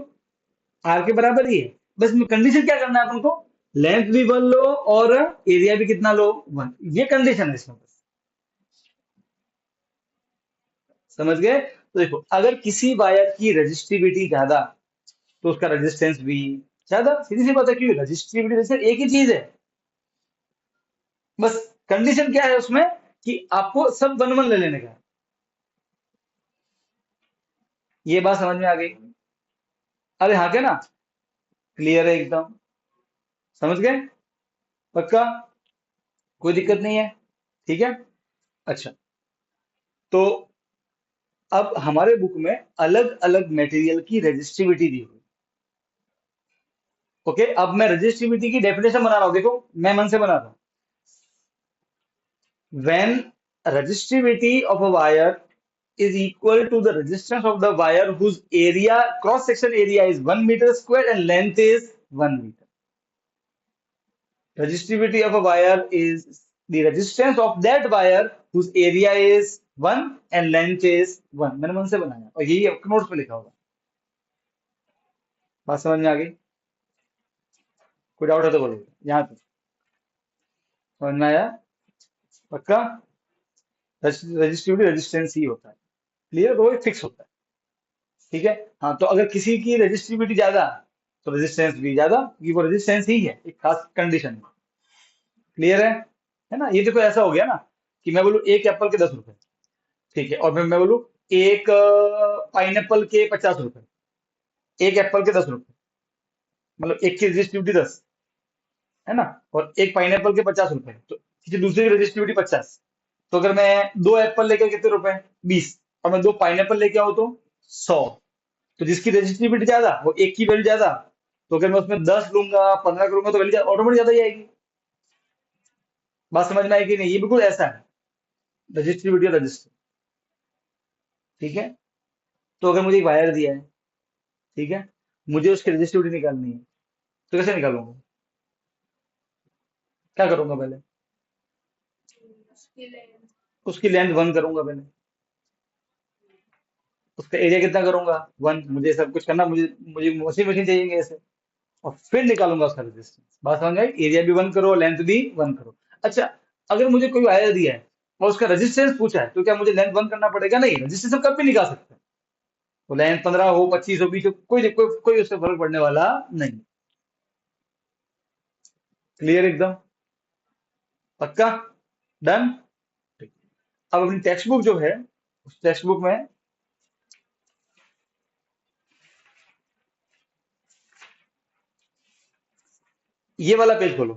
S1: आर के बराबर ही है, बस कंडीशन क्या करना है अपन को, लेंथ भी 1 लो और एरिया भी कितना लो, 1, ये कंडीशन है इसमें बस, समझ गए। तो देखो, अगर किसी वायर की रेजिस्टिविटी ज्यादा, तो उसका रेजिस्टेंस भी ज्यादा। सीधी सी बात है, क्योंकि रेजिस्टिविटी रेजिस्टेंस एक ही चीज है। बस कंडीशन क्या है उसमें, कि आपको सब वन वन ले लेने का है। ये बात समझ में आ गई? अरे हाँ, क्या ना, क्लियर है एकदम? समझ गए? पक्का? कोई दिक्कत नहीं है? ठीक है। अच्छा, तो अब हमारे बुक में अलग अलग मटेरियल की रेजिस्टिविटी दी हुई। ओके, अब मैं रेजिस्टिविटी की डेफिनेशन बना रहा हूं, देखो मैं मन से बना रहा हूं। When resistivity of a wire is equal to the resistance of the wire whose area, cross section area is 1 meter square and length is 1 meter. Resistivity of a wire is the resistance of that wire whose area is 1 and length is 1. मैंने मन से बनाया और यही आपके notes पे लिखा होगा। बात समझ में आ गई? कोई डाउट है तो बोलो, यहाँ पे समझ में आया? पक्का? रेजिस्टिविटी रेजिस्टेंस ही होता है। क्लियर? वो फिक्स होता है। ठीक है। हाँ, तो अगर किसी की रेजिस्टिविटी ज्यादा, तो रेजिस्टेंस भी ज्यादा, क्योंकि वो रेजिस्टेंस ही है एक खास कंडीशन में। क्लियर है ना? ये देखो ऐसा हो गया ना, कि मैं बोलूँ एक एप्पल के 10 रुपए, ठीक है, और मैं बोलूँ एक पाइनएप्पल के 50 रुपए, एक एप्पल के 10 रुपए, मतलब एक की रेजिस्टिविटी 10, है ना, और एक पाइनएप्पल के 50 रुपए, तो किसी दूसरे की रेजिस्टिविटी 50। तो अगर मैं दो एप्पल लेके कितने रुपए, 20, और मैं दो पाइनएप्पल लेके आऊँ तो 100, तो जिसकी रेजिस्टिविटी ज्यादा वो एक की वैल्यू ज्यादा, तो अगर मैं उसमें 10 लूंगा, 15 करूंगा, तो वैल्यू ऑटोमेटिक ज्यादा ही आएगी। बात समझ में आएगी नहीं? ये बिल्कुल ऐसा है, रेजिस्टिविटी और रजिस्टर। ठीक है। तो अगर मुझे एक वायर दिया है, ठीक है, मुझे उसकी रेजिस्टिविटी निकालनी है, तो कैसे निकालूंगा? क्या करूंगा पहले? उसकी लेंथ 1 करूंगा पहले, उसका एरिया कितना करूंगा? 1। मुझे सब कुछ करना, मुझे मुझे मशीन मशीन चाहिए ऐसे, और फिर निकालूंगा उसका रेजिस्टेंस। बात समझ आई? एरिया भी 1 करो, लेंथ भी 1 करो। अच्छा, अगर मुझे कोई वायर दिया है और उसका रेजिस्टेंस पूछा है, तो क्या मुझे लेंथ 1 करना पड़ेगा? नहीं, रेजिस्टेंस हम कब भी निकाल सकते हैं। तो लेंथ 15 हो, 25 हो, 20 हो, कोई उससे फर्क पड़ने वाला नहीं। क्लियर एकदम? पक्का? डन? अब अपनी टेक्स्ट बुक जो है, उस टेक्स्ट बुक में ये वाला पेज खोलो,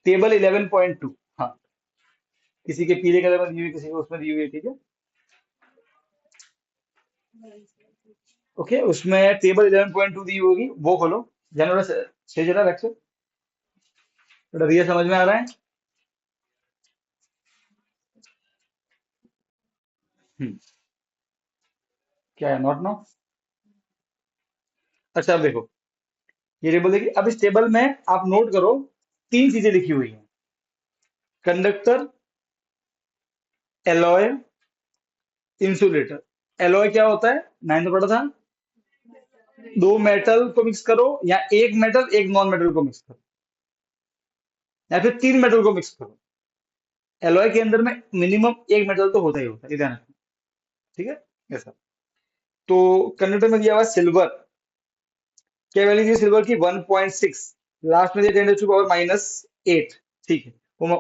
S1: टेबल 11.2। हाँ, किसी के पीले कलर में दी हुई, किसी को उसमें दी हुई है, ठीक है। ओके, उसमें टेबल 11.2 दी होगी, वो खोलो। जानवर से जरा रखो, थोड़ा रिया समझ में आ रहा है? हम्म, क्या है? Not know? अच्छा, अब देखो, ये टेबल देखिए। अब इस टेबल में आप नोट करो, तीन चीजें लिखी हुई हैं: कंडक्टर, एलॉय, इंसुलेटर। एलॉय क्या होता है? नाइन तो पढ़ा था। दो मेटल को मिक्स करो, या एक मेटल एक नॉन मेटल को मिक्स करो, या फिर तीन मेटल को मिक्स करो। एलॉय के अंदर में मिनिमम एक मेटल तो होता ही होता है, ये ध्यान रखना। ठीक है, ऐसा। तो कंडक्टर में दिया हुआ सिल्वर, क्या वैल्यू दी सिल्वर की? 1.6। लास्ट में दिया 10⁻⁻8। ठीक है, वो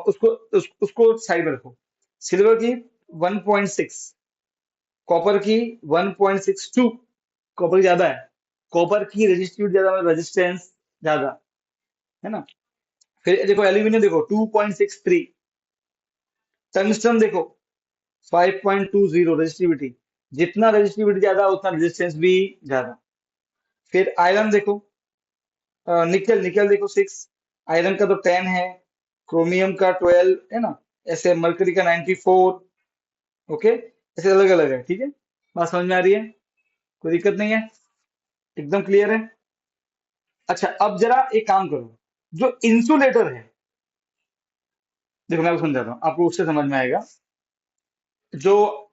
S1: उसको साइड में रखो। सिल्वर की 1.6, कॉपर की 1.62। कॉपर ज्यादा है, कॉपर की रेजिस्टिविटी ज्यादा, मतलब रेजिस्टेंस ज्यादा, है ना। फिर देखो एल्यूमिनियम, देखो 2.63। टंगस्टन देखो 5.20 रेजिस्टिविटी। जितना रेजिस्टिविटी ज्यादा, उतना रेजिस्टेंस भी ज्यादा। फिर आयरन देखो, निकल निकल देखो 6। आयरन का तो 10 है, क्रोमियम का 12 है ना, ऐसे मरकरी का 94। ओके, ऐसे अलग अलग है। ठीक है, बात समझ में आ रही है? कोई दिक्कत नहीं है? एकदम क्लियर है? अच्छा, अब जरा एक काम करो, जो इंसुलेटर है, देखो मैं आपको समझाता हूँ, आपको उससे समझ में आएगा। जो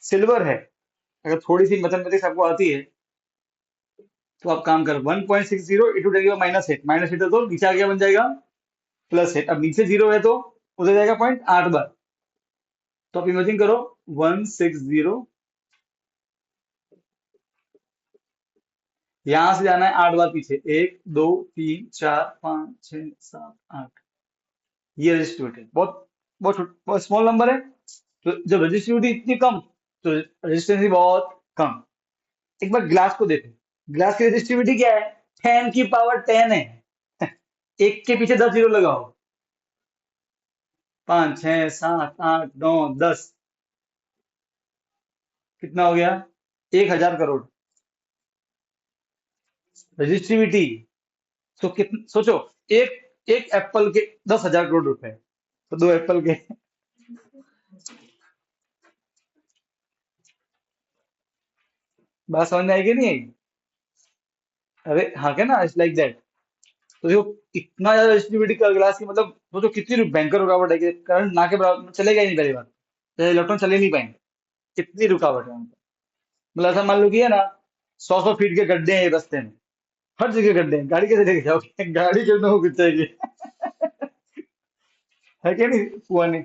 S1: सिल्वर है, अगर थोड़ी सी मैथमेटिक्स आपको आती है, तो आप काम करो, 1.60 इंटू टेन -8, -8 है तो नीचे आ गया, बन जाएगा +8। अब नीचे जीरो है तो उधर जाएगा 0.8 बार। तो आप इमेजिन करो, 160, यहां से जाना है 8 बार पीछे, 1 2 3 4 5 6 7 8। ये रजिस्टिविटी बहुत बहुत बहुत स्मॉल नंबर है। तो जब रजिस्टिविटी इतनी कम, तो रेजिस्टेंस भी बहुत कम। एक बार ग्लास को देखो, ग्लास की रजिस्टिविटी क्या है? 10 की पावर 10 है। एक के पीछे 10 जीरो लगाओ, 5 6 7 8 9 10, कितना हो गया? 1,000 करोड़ रजिस्टिविटी। तो कितना सोचो, एक एक एप्पल के 10,000 करोड़ रुपए, तो 2 एप्पल के। बात समझ में आएगी नहीं आएगी? अरे हाँ, क्या ना, इट्स लाइक दैट। तो देखो, इतना ज्यादा रजिस्टिविटी कर ग्लास की, मतलब सोचो कितनी भयंकर रुकावट है कि करंट ना के बराबर चलेगा ही नहीं, पहली बात तो इलेक्ट्रॉन चले नहीं पाएंगे, कितनी रुकावट है उनका। मतलब ऐसा मान लो कि है ना, 100 100 फीट के गड्ढे हैं रास्ते में, हर जगह गड्ढे हैं, गाड़ी कैसे लेके जाओगे? गाड़ी क्यों ना हो कुछ चाहिए। है क्या नहीं हुआ नहीं?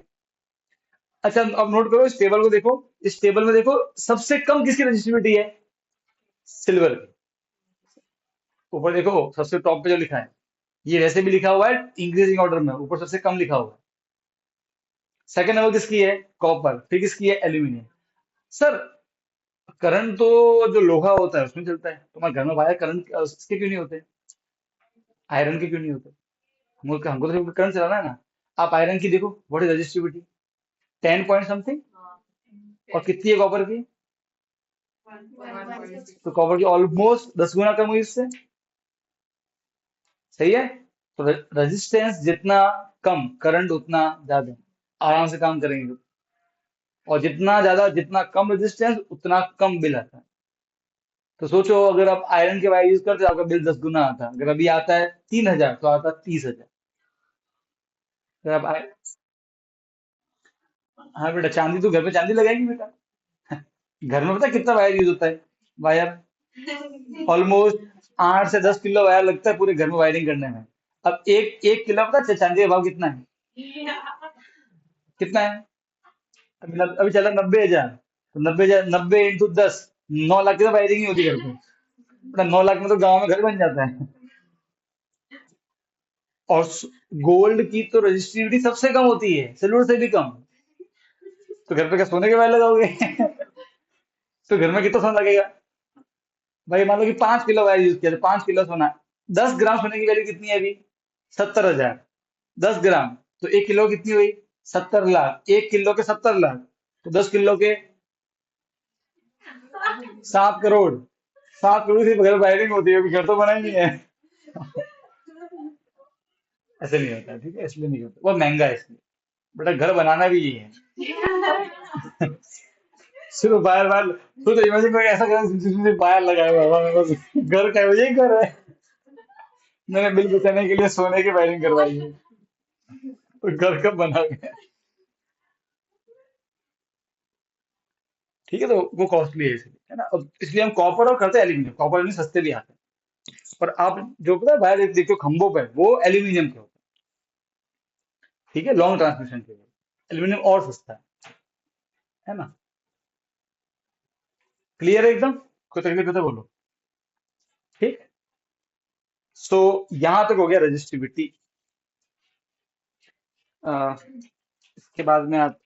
S1: अच्छा, अब नोट करो, इस टेबल को देखो। इस टेबल में देखो, सबसे कम किसकी रजिस्टिविटी है? सिल्वर की। ऊपर देखो, सबसे टॉप पे जो लिखा है, ये वैसे भी लिखा हुआ है इंक्रीजिंग ऑर्डर में, ऊपर सबसे कम लिखा हुआ है। सेकंड नंबर किसकी है? कॉपर। फिर किसकी है? एल्यूमिनियम। सर, करंट तो जो लोहा होता है उसमें चलता है, तुम्हारे घर में वायर करंट उसके क्यों नहीं होते? आयरन के क्यों नहीं होते? हमको तो सिर्फ करंट चलाना है ना। आप आयरन की देखो, what is resistivity? 10 point something. और कितनी है कॉपर की? तो कॉपर की ऑलमोस्ट 10 गुना कम हुई इससे। सही है। तो रेजिस्टेंस जितना कम, करंट उतना ज्यादा, आराम से काम करेंगे। और जितना ज्यादा, जितना कम रेजिस्टेंस, उतना कम बिल आता है। तो सोचो, अगर आप आयरन के वायर यूज करते हो, आपका बिल 10 गुना आता। अगर अभी आता है 3,000, तो आता 30,000। अगर आप हाँ बेटा, चांदी तो घर पे चांदी लगाएगी बेटा। घर में पता है कितना वायर यूज होता है? वायर ऑलमोस्ट 8 से 10 किलो वायर लगता है पूरे घर में वायरिंग करने में। अब एक एक किलो पता है चांदी का भाव कितना है? कितना है? अभी चला 90,000। तो 90,000, 90 × 10, 9 लाख की तो वायरिंग ही होती है घर पे। बेटा, 9 लाख में तो गांव में घर बन जाता है। और गोल्ड की तो रजिस्ट्रिविटी सबसे कम होती है, सिल्वर से भी कम। तो घर पे क्या सोने के वायर लगाओगे? तो घर में कितना सोना लगेगा? भाई मान लो कि 5 किलो वायर यूज किया, तो 5 किलो सोना। 10 ग्राम सोने की वैल्यू कितनी है अभी? 70,000। 10 ग्राम, तो 1 किलो कितनी हुई? 70 लाख। 1 किलो के 70 लाख, तो 10 किलो के 7 करोड़। 7 करोड़ सिर्फ घर वायरिंग होती है, अभी घर तो बना ही नहीं है। ऐसे नहीं होता है, ठीक है, इसलिए नहीं होता, बहुत महंगा है इसलिए। बेटा, घर बनाना भी ये है। सिर्फ वायर वायर, तो इमेजिन करो ऐसा कर, सिर्फ वायर लगाया हुआ है, बस घर का है, यही घर है। मैंने बिल बचाने के लिए सोने की वायरिंग करवाई है, तो घर कब बना गया? ठीक है, तो वो कॉस्टली है इसलिए, है ना। अब इसलिए हम कॉपर और करते हैं एल्यूमिनियम। कॉपर एल्यूमिनियम सस्ते भी आते हैं, पर आप जो पता है वायर देखते हो खंभों पे, वो एल्यूमिनियम के होते हैं। ठीक है, लॉन्ग ट्रांसमिशन के लिए एल्यूमिनियम और सस्ता है ना। क्लियर है एकदम? कोई तकलीफ है तो बोलो। ठीक। सो यहां तक हो गया रजिस्टिविटी। इसके बाद में आप,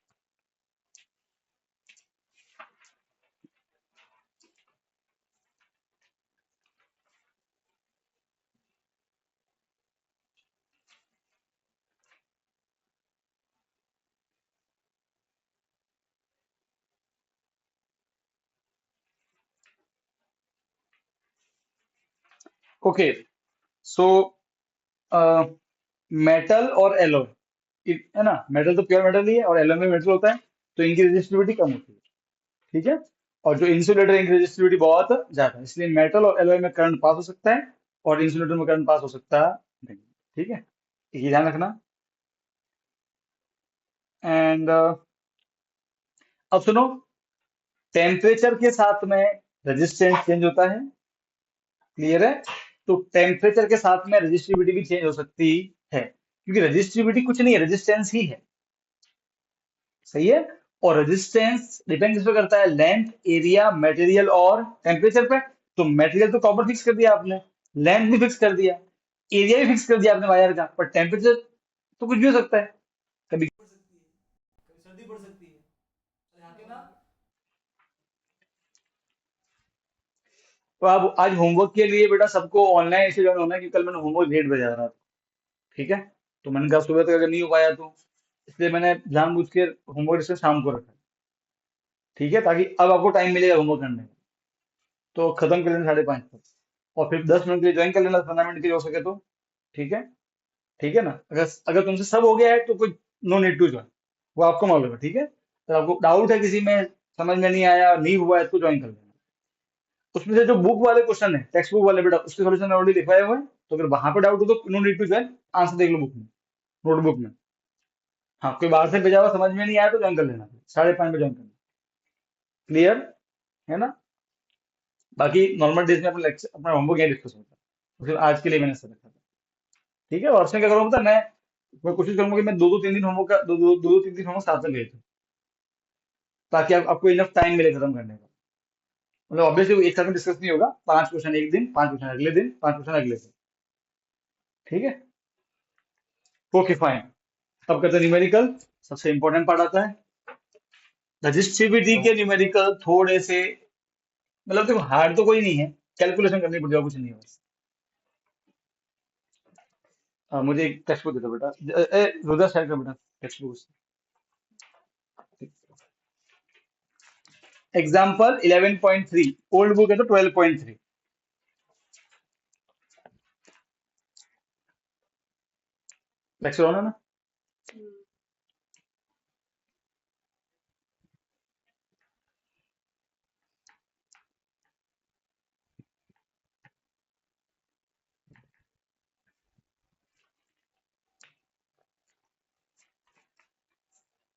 S1: ओके, सो मेटल और एलॉय, है ना, मेटल तो प्योर मेटल ही है और एलॉय में मेटल होता है, तो इनकी रेजिस्टिविटी कम होती है। ठीक है। और जो इंसुलेटर, इनकी रेजिस्टिविटी बहुत ज्यादा है, इसलिए मेटल और एलॉय में करंट पास हो सकता है, और इंसुलेटर में करंट पास हो सकता नहीं। ठीक है, ये ध्यान रखना। एंड अब सुनो, टेम्परेचर के साथ में रेजिस्टेंस चेंज होता है। क्लियर है? तो टेम्परेचर के साथ में रेजिस्टिविटी भी चेंज हो सकती है, क्योंकि रेजिस्टिविटी कुछ नहीं है, रेजिस्टेंस ही है। सही है। और रेजिस्टेंस डिपेंड किस पे करता है? लेंथ, एरिया, मटेरियल और टेम्परेचर पे। तो मटेरियल तो कॉपर फिक्स कर दिया आपने, लेंथ भी फिक्स कर दिया, एरिया भी फिक्स कर दिया आपने वायर का, पर टेम्परेचर तो कुछ भी हो सकता है, कभी पड़ सकती है, कभी सर्दी पड़ सकती है। अरे हाँ के ना। तो अब आज होमवर्क के लिए बेटा सबको ऑनलाइन ऐसे ज्वाइन होना है कि कल मैंने होमवर्क लेट भेजा रहा था, ठीक है? तो मैंने कहा सुबह तक अगर नहीं हो पाया तो, इसलिए मैंने जानबूझ के होमवर्क इसको शाम को रखा, ठीक है, ताकि अब आपको टाइम मिलेगा होमवर्क करने का। तो खत्म कर लेना 5:30 तक, और फिर 10 मिनट के लिए ज्वाइन कर लेना, 15 मिनट के लिए हो सके तो, ठीक है? ठीक है ना? अगर अगर तुमसे सब हो गया है तो कोई नो नीड टू ज्वाइन, वो आपको मालूम है, ठीक है? तो आपको डाउट है किसी में, समझ में नहीं आया, नहीं हुआ है, तो ज्वाइन कर लेना। उसमें से जो बुक वाले क्वेश्चन है, टेक्स्ट बुक वाले, बेटा उसके सॉल्यूशन ऑलरेडी लिखवाए हुए हैं, तो अगर वहां पे डाउट हो तो no need to join, answer देख लो बुक में, नोटबुक में। हाँ, कोई बाहर से भेजा हुआ समझ में नहीं आया तो ज्वाइन कर लेना, 5:30 पे ज्वाइन करना। क्लियर है ना? बाकी नॉर्मल डेज में अपना लेक्चर, अपना होमवर्क यही डिस्कस होता है, तो फिर आज के लिए मैंने ऐसा रखा था, ठीक है? और उसमें क्या करूँगा पता है? मैं कोशिश करूंगा कि मैं 2-2 3 दिन होमवर्क का, 2-2 3 दिन होमवर्क साथ में भेजूं, ताकि आपको इनफ टाइम मिले खत्म करने का। मतलब ऑब्वियसली एक साथ में डिस्कस नहीं होगा, 5 क्वेश्चन एक दिन, 5 क्वेश्चन अगले दिन, 5 क्वेश्चन अगले दिन, ठीक है? Okay fine. अब कहते हैं न्यूमेरिकल, सबसे इंपॉर्टेंट पार्ट आता है। रजिस्टिविटी के न्यूमेरिकल थोड़े से, मतलब देखो हार्ड तो कोई नहीं है, कैलकुलेशन करनी पड़ेगा, कुछ नहीं है बस। मुझे एक टेक्स्ट बुक दे दो बेटा, रुद्रा शेयर कर बेटा text book. Example 11.3, old book है तो 12.3। लेक्चर ऑन है ना?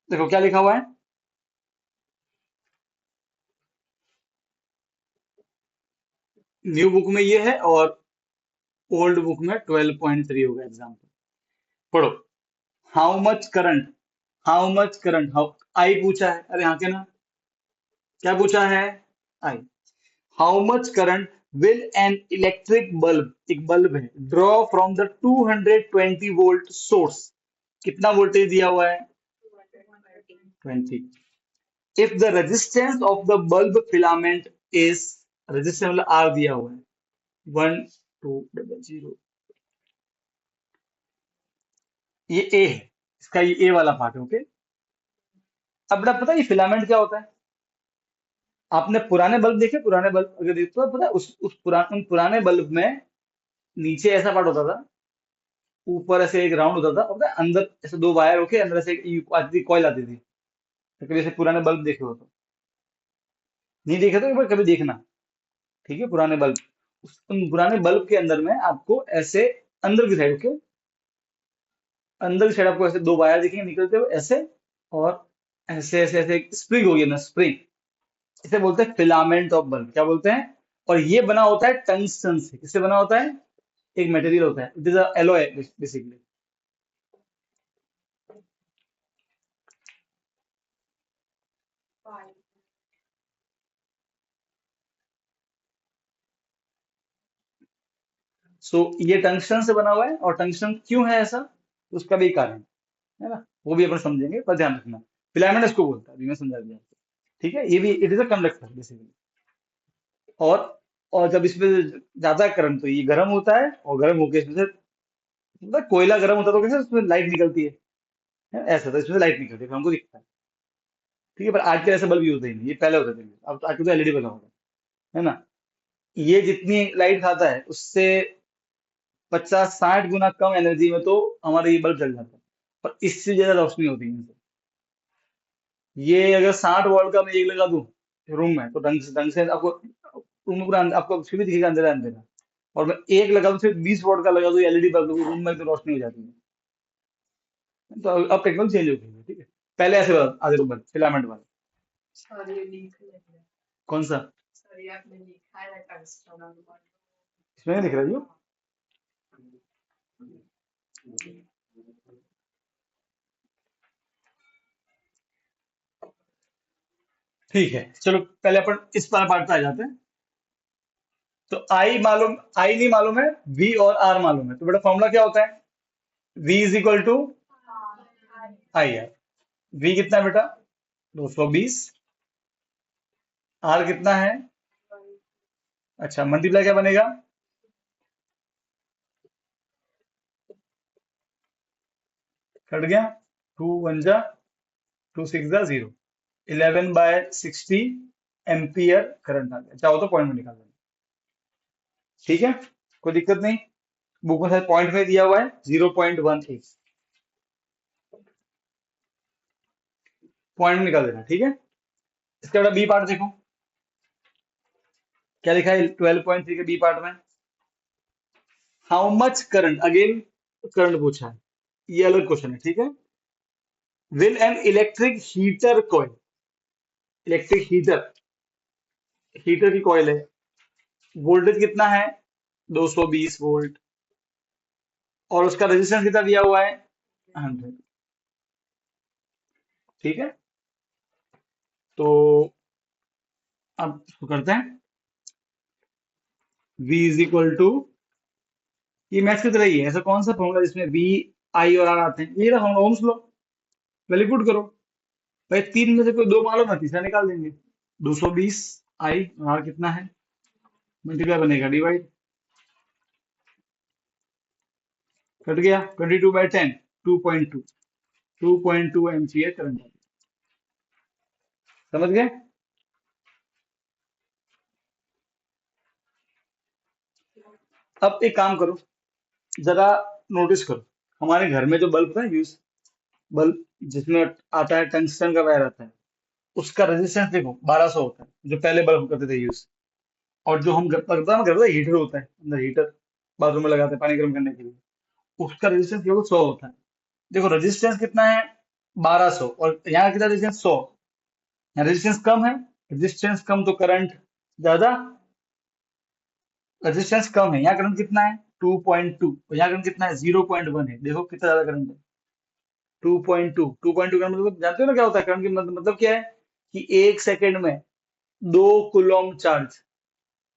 S1: देखो क्या लिखा हुआ है, न्यू बुक में ये है और ओल्ड बुक में 12.3 होगा एग्जाम्पल। पढ़ो। How much current how, I पूछा है, अरे हाँ के ना, क्या पूछा है? I. How much current will an electric bulb, एक बल्ब है, draw from the 220 volt source, कितना वोल्टेज दिया हुआ है? 20। If the resistance of the bulb filament is, resistance मतलब आर दिया हुआ है, 1200। ये ए है, इसका ये ए वाला पार्ट है, ओके? अब बेटा पता है ये फिलामेंट क्या होता है? आपने पुराने बल्ब देखे, पुराने बल्ब अगर देखते हो, पता है उन पुराने बल्ब में नीचे ऐसा पार्ट होता था, ऊपर ऐसे एक राउंड होता था, और पता है अंदर ऐसे दो वायर होके अंदर ऐसे एक आती थी, कॉइल आती थी। तो कभी ऐसे पुराने बल्ब देखे हो तो, नहीं देखे तो एक बार कभी देखना, ठीक है? पुराने बल्ब, उन पुराने बल्ब के अंदर में आपको ऐसे, अंदर की साइड, ओके, अंदर की साइड आपको ऐसे दो वायर दिखेंगे निकलते हुए ऐसे, और ऐसे ऐसे ऐसे स्प्रिंग होगी ना, स्प्रिंग, इसे बोलते हैं फिलामेंट ऑफ बल्ब, क्या बोलते हैं? और ये बना होता है टंगस्टन से, किससे बना होता है? एक मटेरियल होता है, इट इज एलॉय बेसिकली। सो ये टंगस्टन से बना हुआ है, और टंगस्टन क्यों है ऐसा, उसका भी कारण है ना, वो भी अपन समझेंगे, पर ध्यान रखना, फिलामेंट इसको बोलता है, अभी मैं समझा दिया आपको, ठीक है? ये भी it is a conductor basically. और और जब इसमें ज्यादा करंट, तो ये गर्म होता है, और गर्म होकर इसमें से, मतलब कोयला गर्म होता है तो कैसे उसमें लाइट निकलती है? ऐसा था, इसमें लाइट निकलती है, फिर हमको दिखता है, ठीक है? पर आज के ऐसे बल्ब यूज नहीं, ये पहले होते थे, अब आज तो एलईडी बना होगा, है ना? ये जितनी लाइट खाता है उससे 50-60 गुना कम एनर्जी में तो हमारा ये बल्ब जल जाता है, पर इससे ज्यादा रोशनी होती है इनसे। ये अगर 60 वॉट का मैं एक लगा दूं रूम में, तो ढंग से आपको रूम में पूरा आपको फिर भी दिखेगा अंधेरा अंधेरा, और मैं एक लगा दूं, सिर्फ 20 वॉट का लगा दूं एलईडी बल्ब, तो रूम में तो रोशनी हो जाती है। तो अब टेक्नोलॉजी चेंज हो गई है, ठीक है? पहले ऐसे आधे रूम में फिलामेंट वाले। कौन सा? इसमें नहीं दिख रहा जी? ठीक है, चलो पहले अपन इस वाला पार्ट पे आ जाते हैं। तो आई नहीं मालूम है, वी और आर मालूम है, तो बेटा फॉर्मूला क्या होता है? V is equal to I R. V कितना है बेटा? 220। आर कितना है? अच्छा, मल्टीप्लाई क्या बनेगा? कट गया। टू वन जा, टू सिक्स जा जीरो। 11/60 एम्पियर करंट आ गया। चाहो तो पॉइंट में निकाल लेना। ठीक है, कोई दिक्कत नहीं। बुक में शायद पॉइंट में दिया हुआ है 0.18। पॉइंट में निकाल देना, ठीक है। इसके बाद बी पार्ट देखो, क्या लिखा है 12.3 के बी पार्ट में? How much current, again current पूछा है, ये अलग क्वेश्चन है, ठीक है। Will an electric heater coil, electric heater, heater की कॉइल है, वोल्टेज कितना है? 220 वोल्ट, और उसका रेजिस्टेंस कितना दिया हुआ है? 100। ठीक है, तो अब इसको करते हैं। V इज इक्वल टू, ये मैथ्स की तरह ही है, ऐसा कौन सा फॉर्मूला जिसमें V, I और R आते हैं? ये रहा ओम्स लो, वैल्यू पुट करो। भाई तीन में से कोई दो मालूम है, तीसरा निकाल देंगे। 220 आई, आर कितना है? मल्टीप्लाई बनेगा डिवाइड, कट गया। 22/10, 2.2, 2.2 एम्पियर करंट। समझ गए? अब एक काम करो, जरा नोटिस करो, हमारे घर में जो बल्ब है यूज, बल्ब जिसमें आता है टंगस्टन का वायर आता है, उसका रेजिस्टेंस देखो 1200 होता है, जो पहले बल्ब करते थे यूज। और जो हम लगता है ना, घर में हीटर होता है, अंदर हीटर बाथरूम में लगाते हैं पानी गर्म करने के लिए, उसका रेजिस्टेंस केवल 100 होता है। देखो रेजिस्टेंस कितना है? 1200, और यहाँ कितना रेजिस्टेंस? 100। यहाँ रेजिस्टेंस कम है, रेजिस्टेंस कम तो करंट ज्यादा। रेजिस्टेंस कम है, यहाँ करंट कितना है? 2.2, और यहाँ करंट कितना है? 0.1 है। देखो कितना ज्यादा करंट है, 2.2। 2.2 का मतलब जानते हो ना क्या होता है? करंट की मतलब क्या है? कि एक सेकंड में 2 कूलम चार्ज।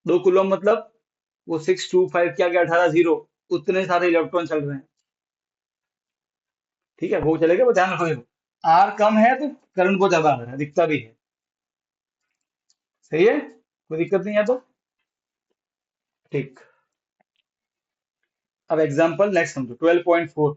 S1: 2 कूलम मतलब वो 625 क्या क्या 18 जीरो, उतने सारे इलेक्ट्रॉन चल रहे हैं। ठीक है, वो चलेगा, वो ध्यान रखो। आर कम है तो करंट बहुत ज्यादा आ रहा है, दिखता भी है। सही है, कोई दिक्कत नहीं है तो। ठीक, अब एग्जांपल नेक्स्ट समझो, 12.4।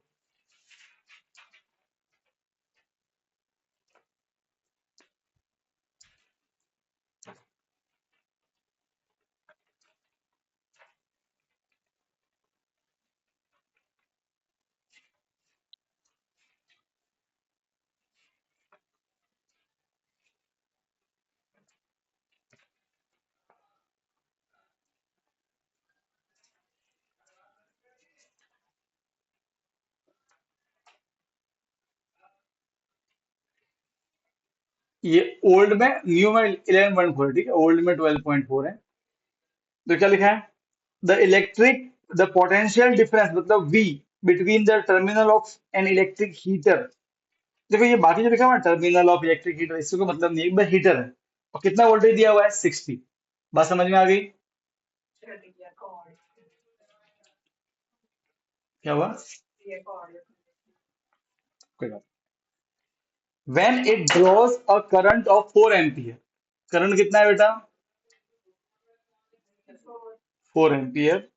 S1: ये ओल्ड में, न्यू में 11.4, ठीक है, ओल्ड में 12.4 है। तो क्या लिखा है? The electric, the potential difference मतलब V between the terminal of an electric heater. देखो ये बाकी जो लिखा हुआ है टर्मिनल ऑफ इलेक्ट्रिक हीटर, इससे कोई मतलब नहीं है, बस हीटर है। और कितना वोल्टेज दिया हुआ है? 60। बात समझ में आ गई? क्या हुआ? कोई बात। When it draws a current of 4 ampere, current कितना है बेटा? 4 एम्पियर।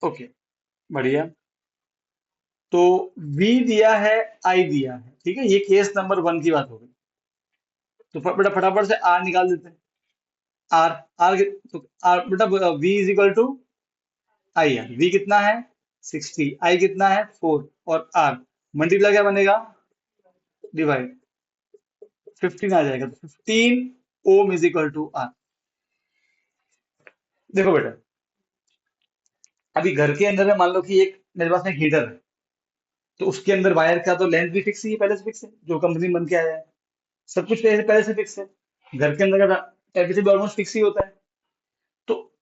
S1: ओके, बढ़िया। तो V दिया है, I दिया है, ठीक है, ये केस नंबर 1 की बात हो गई। तो बेटा फटाफट से R निकाल देते हैं। आर, तो आर बेटा, V is equal to I R. V कितना है? 60। I कितना है? 4। और R मल्टीप्लाई क्या बनेगा? डिवाइड, 15 आ जाएगा, तो 15 ओम इज इक्वल टू R। देखो बेटा, अभी घर के अंदर है, मान लो कि एक मेरे पास में हीटर है, तो उसके अंदर वायर का तो लेंथ भी फिक्स ही है, पहले से फिक्स है, जो कंपनी बन के आया है। सब कुछ पहले पहले से फिक्स है। घर के अंदर का टेम्परेचर भी ऑलमोस्ट फिक्स ही होता है। तो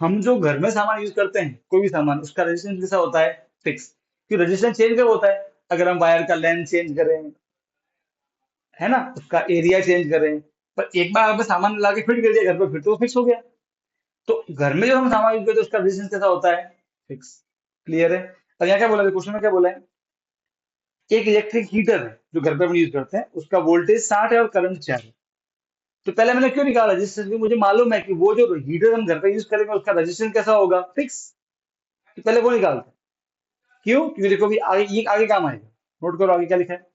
S1: हम जो घर में सामान यूज करते हैं, कोई भी सामान, उसका रेजिस्टेंस कैसा होता है? फिक्स। कि रेजिस्टेंस चेंज कब होता है? अगर हम वायर का लेंथ चेंज करें, है ना, उसका एरिया चेंज करें, पर एक बार आपने सामान ला के फिट कर दिया घर पर, फिर तो फिक्स हो गया। तो घर में जब हम सामान यूज करते हैं उसका रेजिस्टेंस कैसा होता है? फिक्स। क्लियर है? और यहाँ क्या बोला है क्वेश्चन में, क्या बोला है? एक इलेक्ट्रिक हीटर है जो घर पर हम यूज करते हैं, उसका वोल्टेज 60 है और करंट 4 है। तो पहले मैंने क्यों निकाला? रेजिस्टेंस, क्योंकि मुझे मालूम है कि वो जो हीटर हम घर पे यूज करेंगे उसका रेजिस्टेंस कैसा होगा? फिक्स। तो पहले वो निकालते हैं। क्यों? क्योंकि देखो अभी आगे, ये आगे काम आएगा। नोट करो आगे क्या लिखा है।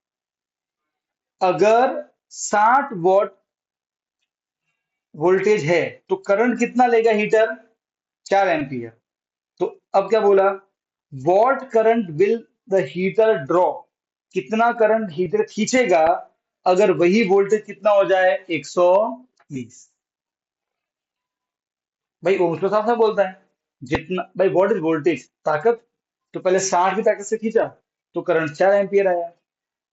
S1: अगर 60 वॉट वोल्टेज है तो करंट कितना लेगा हीटर? 4 एम्पियर। तो अब क्या बोला? What current will the heater draw? कितना करंट हीटर खींचेगा अगर वही वोल्टेज कितना हो जाए? 120। भाई ओम्स तो साफ साफ बोलता है जितना, भाई व्हाट इज वोल्टेज? ताकत। तो पहले 60 की ताकत से खींचा तो करंट 4 एम्पियर आया।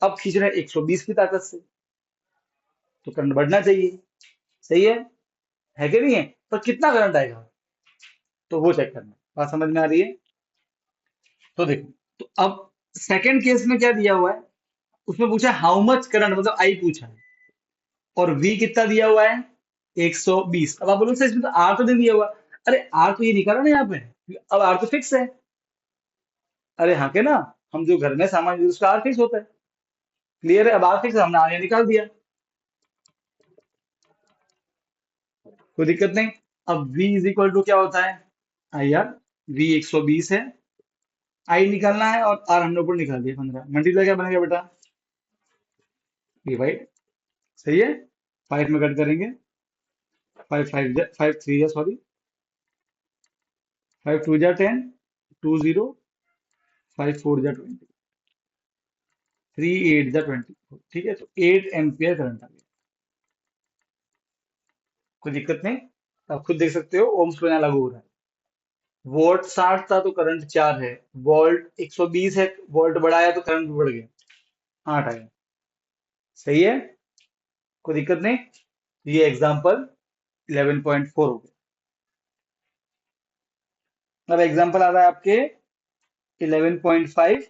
S1: अब खींच रहे हैं 120 की ताकत से, तो करंट बढ़ना चाहिए। सही है कि नहीं है? पर कितना करंट आएगा तो वो चेक करना। बात समझ में आ रही है? तो देखो, तो अब सेकंड केस में क्या दिया हुआ है? उसमें पूछा हाउ मच करंट, मतलब आई पूछा है, और वी कितना दिया हुआ है? 120। अब आप बोलोगे सर इसमें तो आर तो नहीं दिया हुआ। अरे आर तो ये निकाला ना यहाँ पे, अब आर तो फिक्स है। अरे हाँ के ना, हम जो घर में सामान यूज, उसका आर फिक्स होता है। क्लियर है? अब आर फिक्स हमने आगे निकाल दिया, कोई दिक्कत नहीं। अब v इज इक्वल टू क्या होता है? आई आर। v 120 है, आई निकालना है, और आर हमने ऊपर निकाल दिया 15। मल्टीप्लाई क्या बनेगा बेटा? डिवाइड। सही है? 5 में कट करेंगे, 5 3 जा, सॉरी, 5 2 जा 10, 2 0, 5 4 जा 20, 3 8 जा 20। ठीक है, तो 8 एम्पियर करंट आ गया। कोई दिक्कत नहीं। आप खुद देख सकते हो ओम्स लॉ यहाँ लागू हो रहा है। वोल्ट 60 था तो करंट 4 है। वोल्ट 120 है, वोल्ट बढ़ाया तो करंट भी बढ़ गया, 8 आया। सही है? कोई दिक्कत नहीं। ये एग्जांपल 11.4 हो गया। अब एग्जांपल आ रहा है आपके 11.5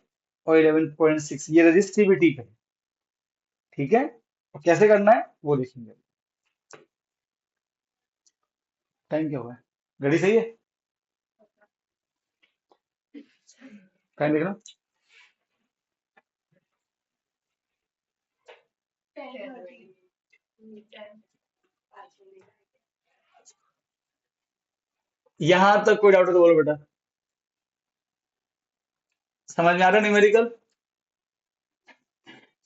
S1: और 11.6, ये रजिस्टिविटी पे। ठीक है, और कैसे करना है वो देखेंगे। टाइम क्या हुआ है? घड़ी सही है? टाइम देखना। यहां तक कोई डाउट है तो बोलो बेटा। समझ में आ रहा है न्यूमेरिकल?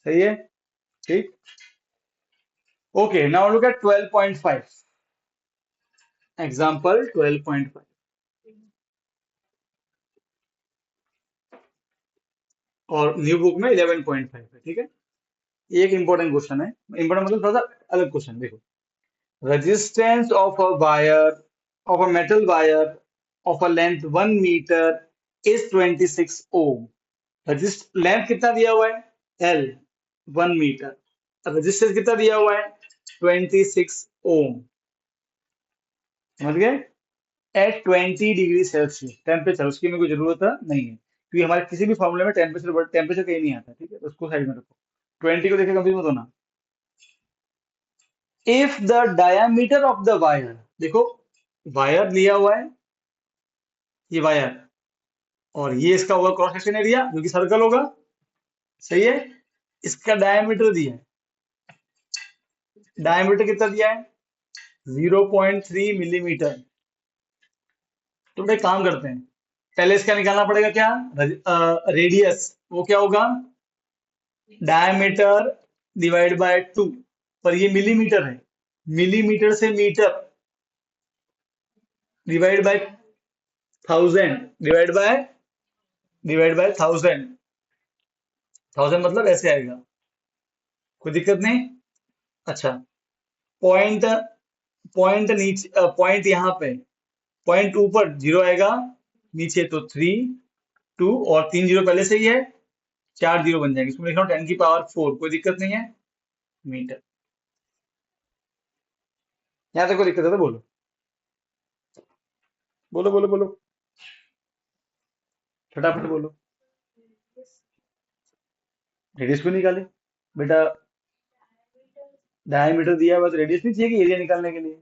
S1: सही है? ठीक। Okay, now look at 12.5। Example 12.5, और न्यू बुक में 11.5 है। ठीक है, ये एक इंपॉर्टेंट क्वेश्चन है। इंपॉर्टेंट मतलब थोड़ा सा अलग क्वेश्चन। देखो, resistance of a wire, of a metal wire of a length 1 meter is 26 ohm। Resist length कितना दिया हुआ है? L, 1 metre. रेजिस्टेंस कितना दिया हुआ है? 26 ओम। समझ गए? एट 20 डिग्री सेल्सियस टेम्परेचर, उसकी मेरे को जरूरत नहीं है क्योंकि हमारे किसी भी फॉर्मूले में टेम्परेचर कहीं नहीं आता। ठीक है, तो उसको साइड में रखो। 20 को देखे कंफ्यूज मत होना। If the diameter of the wire, देखो वायर लिया हुआ है, ये वायर, और ये इसका होगा क्रॉस सेक्शन एरिया जो कि सर्कल होगा। सही है? इसका डायमीटर दिया है। डायमीटर कितना दिया है? 0.3 मिलीमीटर। तो भाई काम करते हैं, पहले इसका निकालना पड़ेगा क्या? रेडियस। वो क्या होगा? Diameter divide by 2। पर ये मिलीमीटर है, मिलीमीटर से metre divide by 1000, divide by 1000। 1000 मतलब ऐसे आएगा। कोई दिक्कत नहीं। अच्छा, पॉइंट, पॉइंट नीचे, पॉइंट यहाँ पे, पॉइंट ऊपर 0 आएगा, नीचे तो 3 2, और 3 जीरो पहले से ही है, 4 जीरो बन जाएंगे। इसमें लिख रहा हूँ 10 की पावर 4। कोई दिक्कत नहीं है। मीटर। यहाँ तक कोई दिक्कत है तो बोलो, बोलो बोलो बोलो, फटाफट बोलो। रेडियस क्यों निकाले बेटा? डायमीटर दिया हुआ तो रेडियस नहीं चाहिए कि एरिया निकालने के लिए?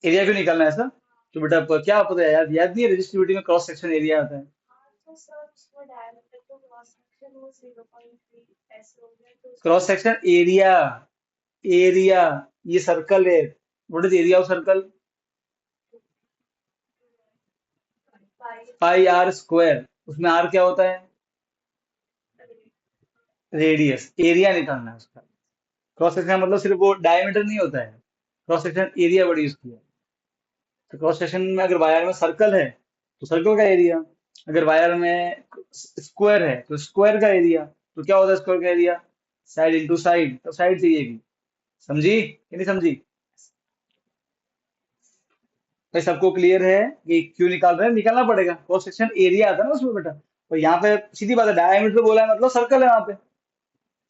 S1: एरिया क्यों निकालना है ऐसा? तो बेटा क्या पता है, याद याद नहीं है, रेजिस्टिविटी में क्रॉस सेक्शन एरिया आता है। क्रॉस सेक्शन एरिया, एरिया, ये सर्कल है, what is area of circle? Pi R square. उसमें आर क्या होता है? रेडियस। एरिया निकालना है उसका। क्रॉस सेक्शन मतलब सिर्फ वो डायमीटर नहीं होता है, क्रॉस सेक्शन एरिया बड़ी उसकी है। तो क्रॉस सेक्शन में अगर वायर में सर्कल है तो सर्कल का एरिया, अगर वायर में स्क्वायर है तो स्क्वायर का एरिया। तो क्या होता है स्क्वायर का एरिया? साइड इंटू साइड, तो साइड चाहिएगी। समझी कि नहीं समझी? भाई सबको क्लियर है कि क्यों निकाल रहे हैं? निकालना पड़ेगा, क्रॉस सेक्शन एरिया आता है ना उसमें बेटा। और यहाँ पे सीधी बात है, डायमीटर बोला है मतलब सर्कल है वहां पे।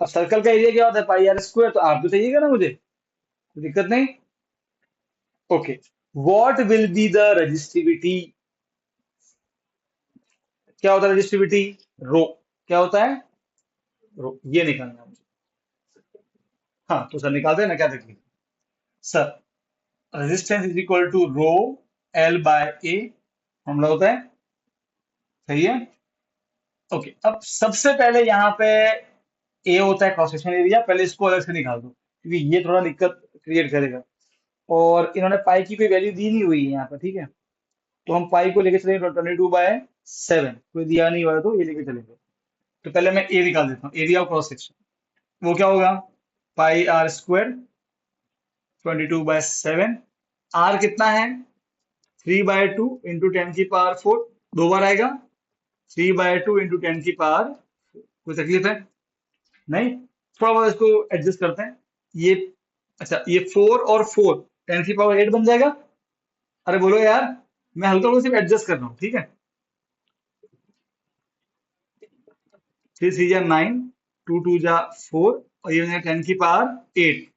S1: अब सर्कल का एरिया क्या होता है? पाई आर स्क्वायर, तो आर तो चाहिएगा ना मुझे, कोई दिक्कत नहीं। Okay, what will be the resistivity? क्या होता है रजिस्टिविटी? रो। क्या होता है? रो, ये निकालना है मुझे। हाँ तो सर निकालते हैं ना, क्या तकलीफ? Sir, resistance is equal to rho L by A, formula होता है। सही है। ओके, अब सबसे पहले यहाँ पे ए होता है क्रॉस सेक्शन एरिया, पहले इसको अलग से निकाल दो क्योंकि ये थोड़ा दिक्कत क्रिएट करेगा। और इन्होंने पाई की कोई वैल्यू दी नहीं हुई है यहाँ पर, ठीक है? तो हम पाई को लेके चलेंगे 22/7, कोई दिया नहीं हुआ है तो ये लेके चलेंगे। तो पहले मैं ए निकाल देता हूँ, एरिया ऑफ क्रॉस सेक्शन। वो क्या होगा? पाई आर स्क्वायर 22/7। आर कितना है? 3/2 इंटू 10⁴ दो बार आएगा। 3/2 इंटू 10⁴। कोई तकलीफ है? नहीं। थोड़ा बहुत इसको एडजस्ट करते हैं। ये, अच्छा ये 4 और 4, 10⁸ बन जाएगा। अरे बोलो यार, मैं हल्का हल्का सिर्फ एडजस्ट कर रहा हूँ, ठीक है? 3 3 जा 9, 2 2 जा 4, और ये 10⁸ 8।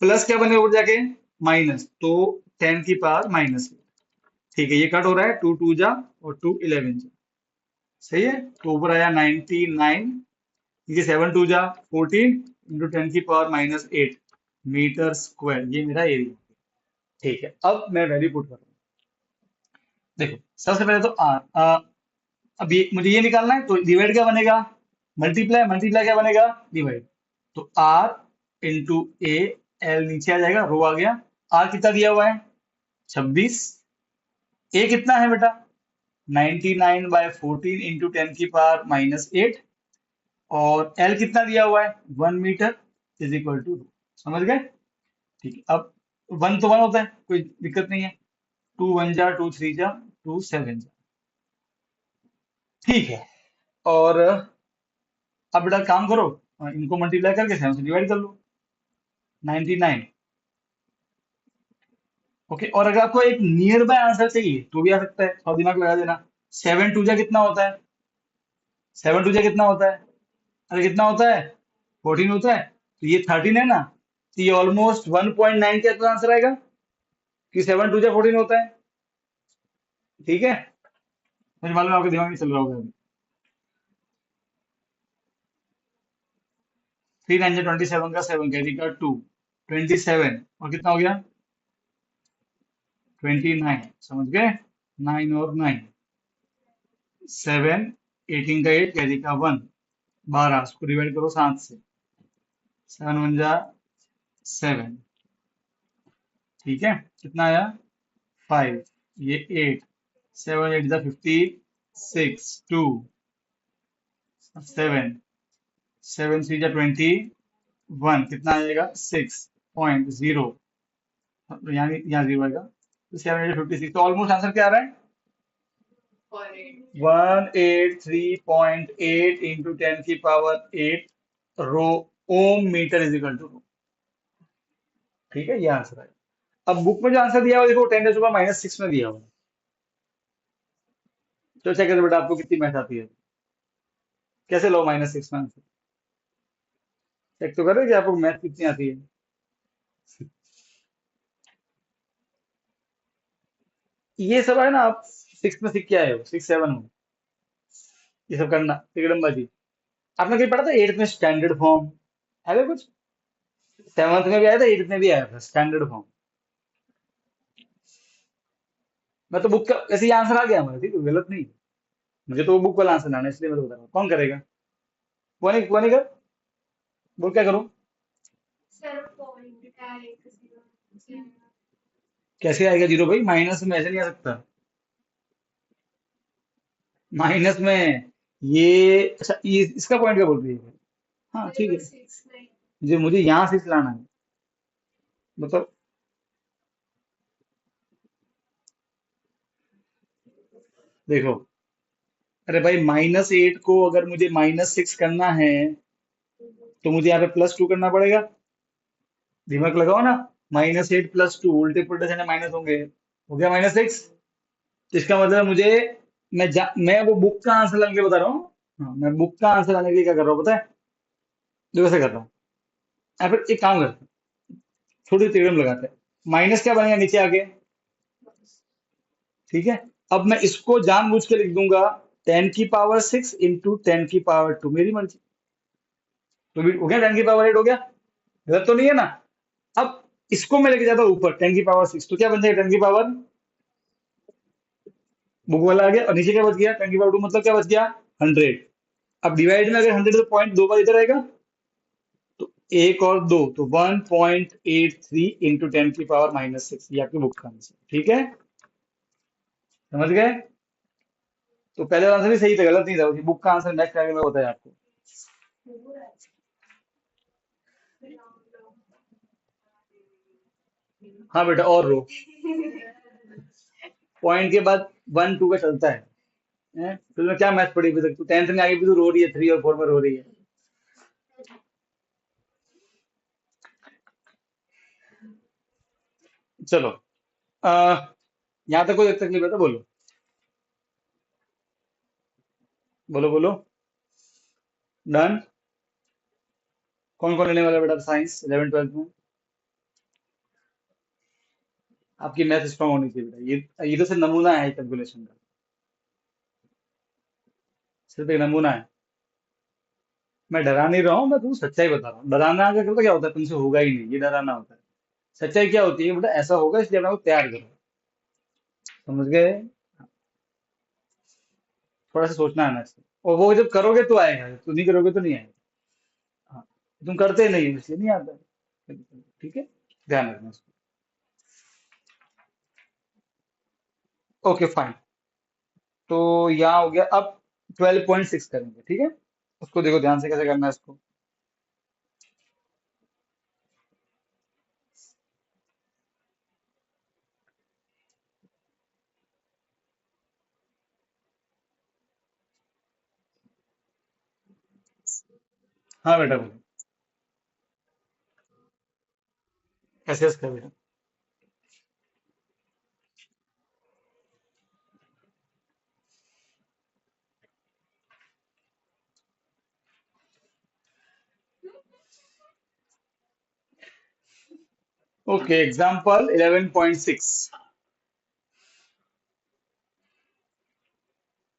S1: प्लस क्या बनेगा ऊपर जाके? माइनस, तो 10⁻⁻8। ठीक है, ये कट हो रहा है, 2 2 जा और 2 11 जा। सही है, तो ऊपर आया 99। ये 7 2 जा 14 इंटू 10⁻⁻8 मीटर स्क्वायर, ये मेरा एरिया। ठीक है, अब मैं वैल्यू पुट कर रहा हूँ। देखो सबसे पहले तो आर, अब ये मुझे ये निकालना है, तो डिवाइड क्या बनेगा? मल्टीप्लाई, मल्टीप्लाई क्या बनेगा? डिवाइड। तो आर इंटू ए, एल नीचे आ जाएगा, रो आ गया। आर कितना दिया हुआ है? 26। ए कितना है बेटा? 99/14 इंटू 10⁻⁻8। और एल कितना दिया हुआ है? 1 मीटर, इज इक्वल टू। समझ गए? ठीक है, अब वन तो वन होता है, कोई दिक्कत नहीं है। 2 1 जा 2 3 जा 2 7 जा। ठीक है, और अब बेटा काम करो, इनको मल्टीप्लाई करके 7 से डिवाइड कर लो। 99। ओके, और अगर आपको एक नियर बाय आंसर चाहिए तो भी आ सकता है, थोड़ा दिमाग लगा देना। 7 2 जा कितना होता है? 7 2 जा कितना होता है? अरे कितना होता है? 14 होता है। तो ये 13 है ना, तो ये ऑलमोस्ट 1.9 के आंसर आएगा, कि 7 2 जा 14 होता है। ठीक है, मुझे मालूम है आपके दिमाग में चल रहा होगा अभी। 3 9 जा 27 का 7 कैरी का 2, 27, और कितना हो गया? 29। समझ गए? 9 और 9, 7, 18 का 8 कैरी का 1, 12, उसको डिवाइड करो 7 से। 7 1 जा 7। ठीक है, कितना आया? 5, ये 8, 7 8 जा 56, 2, 7, 7 3 जा 21, कितना आएगा? 6.0। यहाँ जीरो आएगा, तो 7 8 56। तो ऑलमोस्ट आंसर क्या आ रहा है? 183.8 into 10⁸ rho ohm metre is equal to. ठीक है, ये आंसर है। अब बुक में जो आंसर दिया हुआ है, देखो 10⁻⁻6 में दिया हुआ है। तो चेक करो बेटा आपको कितनी मैथ आती है, कैसे लो -6 में आंसर? चेक तो करो कि आपको मैथ कितनी आती है। ये सब है ना, आप 6 में सीख के आए हो, 6 7 में, ये सब करना तिकड़मबाजी। आपने कहीं पढ़ा था एट्थ में स्टैंडर्ड फॉर्म? है ना कुछ? सेवंथ में भी आया था, एट्थ में भी आया था स्टैंडर्ड फॉर्म। मैं तो बुक का ऐसे ही आंसर आ गया हमारा, ठीक है, गलत नहीं। मुझे तो वो बुक वाला आंसर आना है, इसलिए मैं तो बता रहा हूँ। कौन करेगा? कौन नहीं कर? बोल क्या करूँ? कैसे आएगा जीरो भाई? माइनस में ऐसे नहीं आ सकता। माइनस में ये अच्छा, ये इसका पॉइंट क्या बोल रही है? हाँ ठीक है, जो मुझे यहाँ से लाना है, मतलब देखो, अरे भाई -8 को अगर मुझे -6 करना है तो मुझे यहाँ पे +2 करना पड़ेगा। दिमाग लगाओ ना। -8 +2 उल्टे पुल्टे से माइनस होंगे, हो गया -6। तो इसका मतलब मुझे, मैं वो बुक का आंसर लाने के लिए बता रहा हूँ। हाँ, मैं बुक का आंसर लाने के लिए क्या कर रहा हूँ पता है? जो कैसे कर रहा हूँ, या फिर एक काम करते हैं, थोड़ी थ्योरम लगाते हैं। माइनस क्या बनेगा नीचे आके? ठीक है। अब मैं इसको जानबूझ के लिख दूंगा 10⁶ इंटू 10⁻², मेरी मर्जी। तो भी हो गया, 10⁸ हो गया। गलत तो नहीं है ना? अब इसको मैं लेके जाता हूँ ऊपर 10⁶, तो क्या बन जाएगा? 10 बुक वाला आ गया, और नीचे क्या बच गया? 10⁻², मतलब क्या बच गया? 100। अब डिवाइड में अगर 100 तो पॉइंट दो बार इधर आएगा, तो एक और दो, तो 1.83 इंटू 10⁻⁻6, ये आपकी बुक का आंसर, ठीक है। समझ गए? तो पहले वाला आंसर भी सही था, गलत नहीं था। बुक का आंसर नेक्स्ट आगे मैं बताया आपको। हाँ बेटा, और रो पॉइंट के बाद 1 2 का चलता है। हैं? तुमने क्या मैथ पढ़ी अभी तक? तू 10th में आगे भी तू रो रही है, 3 और 4 में रो रही है। चलो, आ, यहाँ तक कोई तकलीफ है तो बोलो। बोलो बोलो। डन। कौन कौन लेने वाला है बेटा साइंस 11 12th में? आपकी मैथ स्ट्रांग होनी चाहिए बेटा। ये तो सिर्फ नमूना है कैलकुलेशन का, सिर्फ एक नमूना है। मैं डरा नहीं रहा हूँ, मैं तुमको सच्चाई बता रहा हूँ। डराना का करता क्या होता है? तुमसे होगा ही नहीं, ये डराना होता है। सच्चाई क्या होती है बेटा? ऐसा होगा इसलिए अपने को तैयार करो। समझ गए? थोड़ा सा सोचना आना चाहिए, और वो जब करोगे तो आएगा, जब तुम नहीं करोगे तो नहीं आएगा। हाँ, तुम करते नहीं हो इसलिए नहीं आता है। ठीक है, ध्यान रखना इसको। Okay fine. तो यहाँ हो गया। अब 12.6 करेंगे, ठीक है। उसको देखो ध्यान से कैसे करना है इसको। हाँ बेटा बोलो। कैसे इसका बेटा? Okay, example 11.6।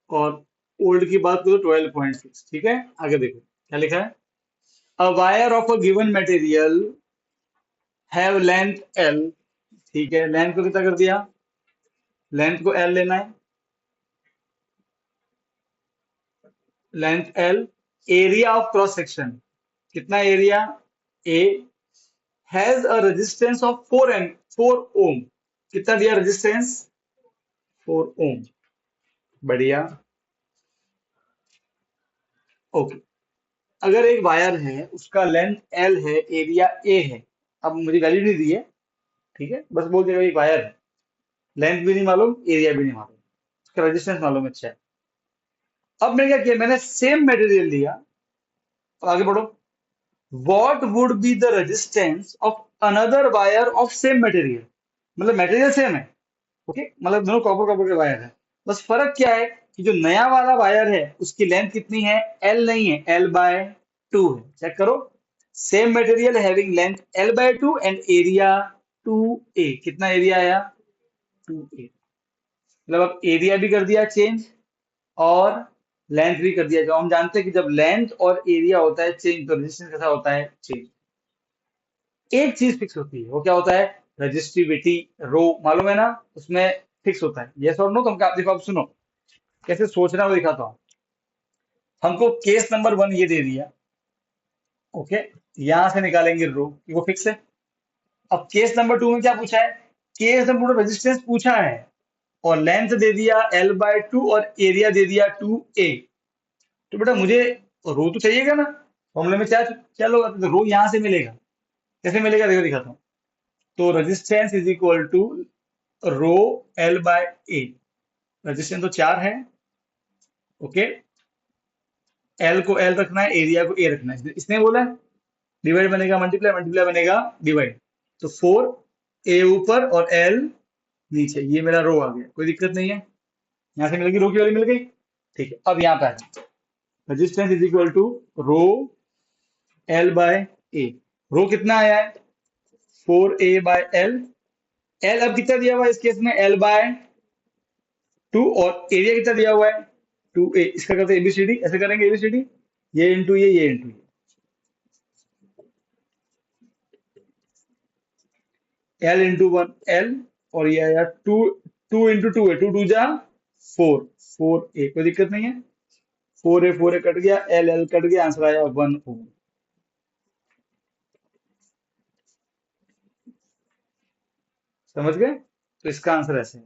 S1: और ओल्ड की बात करो 12.6, ठीक है। आगे देखो क्या लिखा है। A wire of a given material have length L. ठीक है, लेंथ को कितना कर दिया? लेंथ को एल लेना है। Length L. Area of cross section कितना? Area A. Has a resistance of 4 ohm. कितना दिया रेजिस्टेंस? 4 ओम। बढ़िया। ओके। अगर एक वायर है, उसका लेंथ एल है, एरिया ए है। अब मुझे वैल्यू नहीं दी है, ठीक है, बस बोल देगा एक वायर है। लेंथ भी नहीं मालूम, एरिया भी नहीं मालूम, उसका रेजिस्टेंस मालूम है, अच्छा है। अब मैंने क्या किया? मैंने सेम मटेरियल लिया। अब आगे बढ़ो। What would be the resistance of another wire of same material? मतलब मटेरियल सेम है, ओके, मतलब दोनों कॉपर कॉपर के वायर है। बस फर्क क्या है कि जो नया वाला वायर है उसकी लेंथ कितनी है? एल नहीं है, L/2 है। चेक करो। Same material having length L/2 and area 2a। कितना एरिया आया? 2a। मतलब अब एरिया भी कर दिया चेंज, और लेंथ भी कर दिया जाए। हम जानते हैं कि जब लेंथ और एरिया होता है चेंज तो रेजिस्टेंस कैसा होता है चेंज। एक चीज फिक्स होती है, वो क्या होता है? रजिस्टिविटी, रो, मालूम है ना? उसमें फिक्स होता है। यस और नो? तुम क्या देखो, अब सुनो कैसे सोचना वो दिखाता हूँ। हमको केस नंबर 1 ये दे दिया, ओके, यहां से निकालेंगे रो, वो फिक्स है। अब केस नंबर 2 में क्या पूछा है? केस नंबर 2 रेजिस्टेंस पूछा है और लेंथ दे दिया L/2 और एरिया दे दिया 2a। तो बेटा मुझे रो तो चाहिएगा ना, फॉर्मूले में क्या क्या लोग आते, तो रो यहां से मिलेगा। कैसे मिलेगा देखो दिखाता हूँ। तो resistance is equal to rho L/a। Resistance तो 4 है, ओके। एल को एल रखना है, एरिया को ए रखना है, इसने बोला है। डिवाइड बनेगा मल्टीप्लाई, मल्टीप्लाई बनेगा डिवाइड। तो 4a ऊपर और एल नीचे, ये मेरा रो आ गया, कोई दिक्कत नहीं है। यहां से मिल गई, रो की वैल्यू मिल गई। ठीक है, अब यहाँ पे आ जाए। Resistance is equal to rho L/a। Rho कितना आया है? 4a/L। एल अब कितना दिया हुआ है इस केस में? L/2 और एरिया कितना दिया हुआ है? 2a। इसका करते एबीसीडी, ऐसे करेंगे एबीसीडी, ये इंटू ये इंटू ये। L इंटू 1 L और ये आया 2, 2 इंटू 2 है, 2 2 जा 4, 4a, कोई दिक्कत नहीं है। 4a कट गया, L कट गया, आंसर आया 1 Ω। समझ गए? तो इसका आंसर ऐसे है।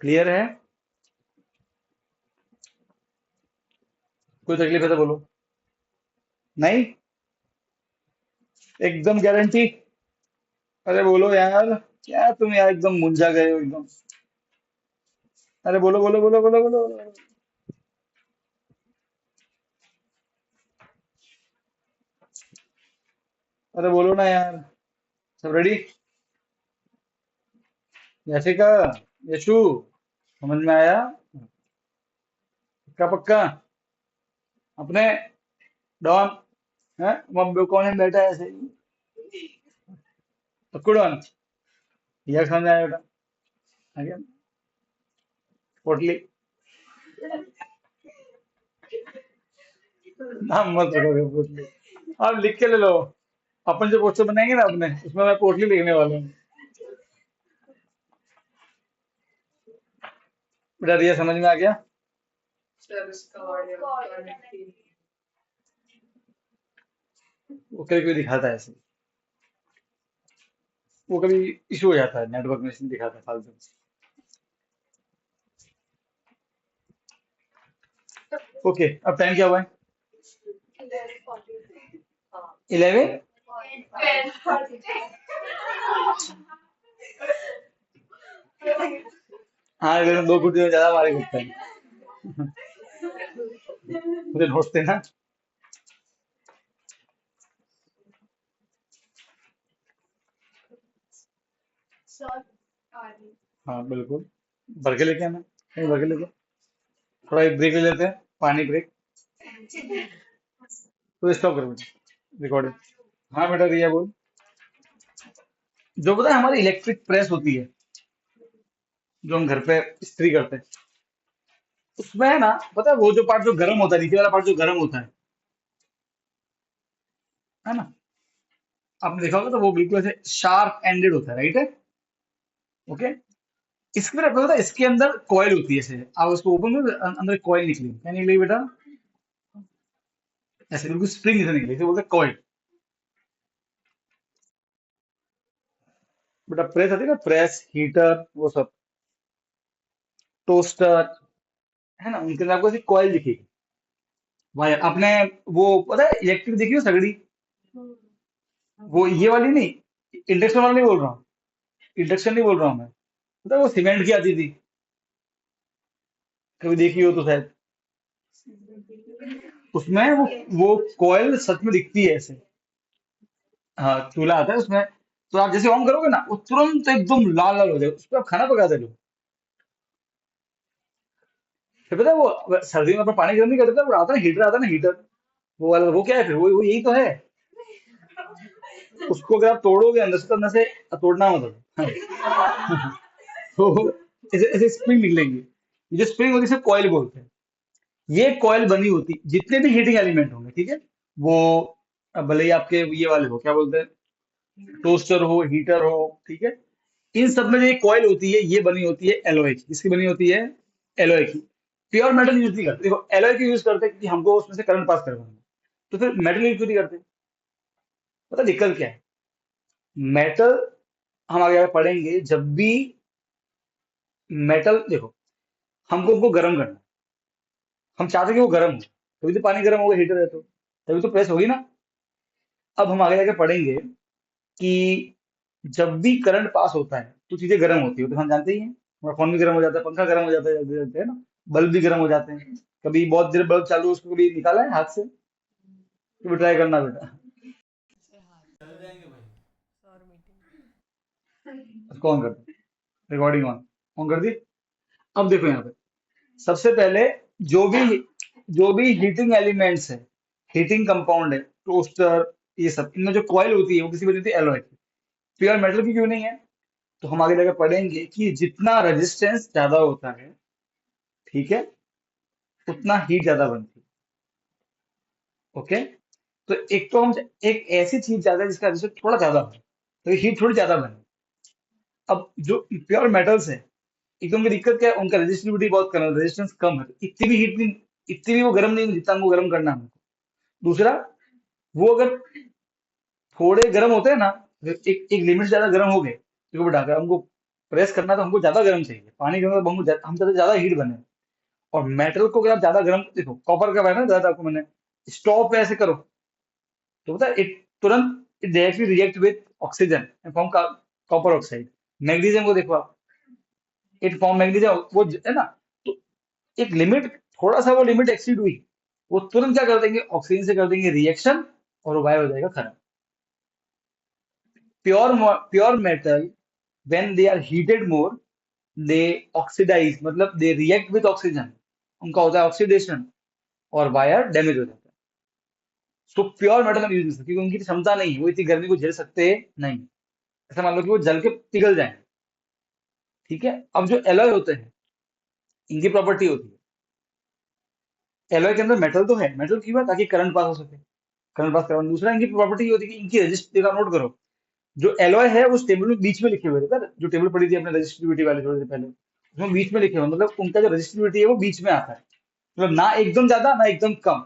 S1: क्लियर है? कोई तकलीफ है तो बोलो। नहीं? एकदम गारंटी? अरे बोलो यार, क्या तुम यार एकदम मुंझा गए हो एकदम। अरे बोलो बोलो बोलो बोलो बोलो बोलो। अरे बोलो ना यार। सब रेडी? जैसे का यशु, समझ में आया? पक्का पक्का? अपने डॉन है, मम्मी कौन है बैठा है ऐसे? पक्कू डॉन, यह समझ में आया बेटा? आ गया? पोटली, नाम मत रखोगे पोटली। आप लिख के ले लो, अपन जो पोस्टर बनाएंगे ना अपने, उसमें मैं पोटली लिखने वाला हूँ। बेटा रिया समझ में आ गया? वो कभी कभी दिखाता है ऐसे, वो कभी इशू हो जाता है नेटवर्क में, इसलिए दिखाता है फालतू। ओके, अब टाइम क्या हुआ है? 11। हाँ, अगर दो घुटने में ज्यादा मारे घुटते हैं। मुझे नोट्स देना। हाँ बिल्कुल, भर के लेके आना, कहीं भर के लेके। थोड़ा एक ब्रेक ले लेते हैं, पानी ब्रेक। तो स्टॉप करो रिकॉर्डिंग। हाँ बेटा रिया बोल। जो पता है हमारी इलेक्ट्रिक प्रेस होती है, जो हम घर पे इस्त्री करते हैं, उसमें है ना, पता है वो जो पार्ट जो गर्म होता है, नीचे वाला पार्ट जो गर्म होता है ना, आपने देखा होगा, तो वो बिल्कुल ऐसे शार्प एंडेड होता है, राइट है? ओके। इसके अंदर पता है, इसके अंदर कॉइल होती है ऐसे, आप उसको ओपन करो, अंदर कॉइल निकली, क्या निकली बेटा? ऐसे बिल्कुल स्प्रिंग जैसे निकली, इसे बोलते हैं कॉइल। बेटा प्रेस आती है ना, प्रेस, हीटर, वो सब, टोस्टर, है ना, उनके अंदर आपको ऐसी कॉइल दिखेगी, वायर। आपने वो पता है इलेक्ट्रिक देखी हो सगड़ी? वो ये वाली नहीं, इंडक्शन वाला नहीं बोल रहा हूँ, इंडक्शन नहीं बोल रहा हूँ मैं। पता है वो सीमेंट की आती थी, कभी देखी हो तो शायद। उसमें वो कॉइल सच में दिखती है ऐसे। हाँ, चूल्हा आता है उसमें, तो आप जैसे ऑन करोगे ना, वो तुरंत एकदम लाल लाल हो जाएगा, उस पर आप खाना पका दे लो। फिर पता है वो सर्दियों में अपन पानी गर्म नहीं करते, वो आता है हीटर, आता है ना हीटर, वो वाला, वो क्या है फिर, वो यही तो है। उसको अगर आप तोड़ोगे अंदर से, तो अंदर से तोड़ना मतलब तो ऐसे ऐसे स्प्रिंग निकलेंगे। ये जो स्प्रिंग होती है, कॉइल बोलते हैं। ये कॉइल बनी होती, जितने भी हीटिंग एलिमेंट होंगे, ठीक है, वो भले ही आपके ये वाले हो, क्या बोलते हैं, टोस्टर हो, हीटर हो, ठीक है, इन सब में जो ये कॉइल होती है, ये बनी होती है एलॉय की। किसकी बनी होती है? एलॉय की। प्योर मेटल यूज नहीं करते। देखो, एलॉय की यूज करते हैं कि हमको उसमें से करंट पास करवाना है, तो फिर मेटल यूज क्यों नहीं करते? पता दिक्कत क्या है? मेटल, हम आगे आगे पढ़ेंगे, जब भी मेटल, देखो, हमको उनको गर्म करना है, हम चाहते हैं कि वो गर्म हो, तभी तो पानी गर्म होगा, हीटर है तो, तभी तो प्रेस होगी ना। अब हम आगे जाके पढ़ेंगे कि जब भी करंट पास होता है तो चीजें गर्म होती है, तो हम जानते ही हैं, हमारा फोन भी गर्म हो जाता है, पंखा गर्म हो जाता है, जाते जाते, है ना, बल्ब भी गर्म हो जाते हैं। कभी बहुत देर बल्ब चालू है, उसको कभी निकाला है हाथ से? कभी ट्राई करना बेटा। उसको ऑन कर दो, रिकॉर्डिंग ऑन, ऑन कर दी। अब देखो यहाँ पे, सबसे पहले जो भी जो भी हीटिंग एलिमेंट्स है, हीटिंग कंपाउंड है, टोस्टर, ये सब, इनमें जो कॉइल होती है वो किसी वजह से एलॉय की, प्योर मेटल की क्यों नहीं है? तो हम आगे जाकर पढ़ेंगे कि जितना रेजिस्टेंस ज्यादा होता है, ठीक है, उतना हीट ज्यादा बनती है। ओके, तो एक तो हम, एक ऐसी चीज ज्यादा है जिसका रेजिस्टेंस थोड़ा ज्यादा हो, तो हीट थोड़ी ज्यादा बने। अब जो प्योर मेटल्स है, एक तो उनकी दिक्कत क्या है, उनका रेजिस्टिविटी बहुत कम है, रेजिस्टेंस कम है, तो इतनी भी हीट नहीं, इतनी भी वो गर्म नहीं होगी जितना हमको गर्म करना है हमको। दूसरा, वो अगर थोड़े गर्म होते हैं ना, अगर एक एक लिमिट से ज्यादा गर्म हो गए, तो बेटा अगर हमको प्रेस करना तो हमको ज्यादा गर्म चाहिए, पानी गर्म तो हमको हम चाहते ज्यादा हीट बने। और मेटल को अगर आप ज्यादा गर्म, देखो कॉपर का है ना, ज्यादा आपको मैंने स्टॉप पे ऐसे करो, तो पता है इट तुरंत it directly react with oxygen and form copper oxide. Magnesium को देखो आप, इट फॉर्म मैग्नीशियम, वो है ना, तो एक लिमिट, थोड़ा सा वो लिमिट एक्सीड हुई, वो तुरंत क्या कर देंगे, ऑक्सीजन से कर देंगे रिएक्शन, और वो बाय हो जाएगा खराब। Pure metal, when they are heated more, they oxidise, मतलब दे रिएक्ट विद ऑक्सीजन, उनका होता है ऑक्सीडेशन, और वायर डैमेज हो जाता है। सो प्योर मेटल हम यूज नहीं सकते, क्योंकि उनकी क्षमता नहीं है, वो इतनी गर्मी को झेल सकते नहीं। ऐसा मान लो कि वो जल के पिघल जाए। ठीक है, अब जो एलॉय होते हैं, इनकी प्रॉपर्टी होती है, एलॉय के अंदर मेटल तो है, मेटल क्यों है? ताकि करंट पास हो सके, करंट पास करवाना। दूसरा, इनकी प्रॉपर्टी होती है कि इनकी रजिस्ट, देखा नोट करो, जो एलॉय है उस टेबल में बीच में लिखे हुए थे सर, जो टेबल पड़ी थी अपने रजिस्टिविटी वाले थोड़ी देर पहले, उसमें बीच में लिखे हुए, मतलब उनका जो रजिस्टिविटी है वो बीच में आता है, मतलब ना एकदम ज्यादा ना एकदम कम।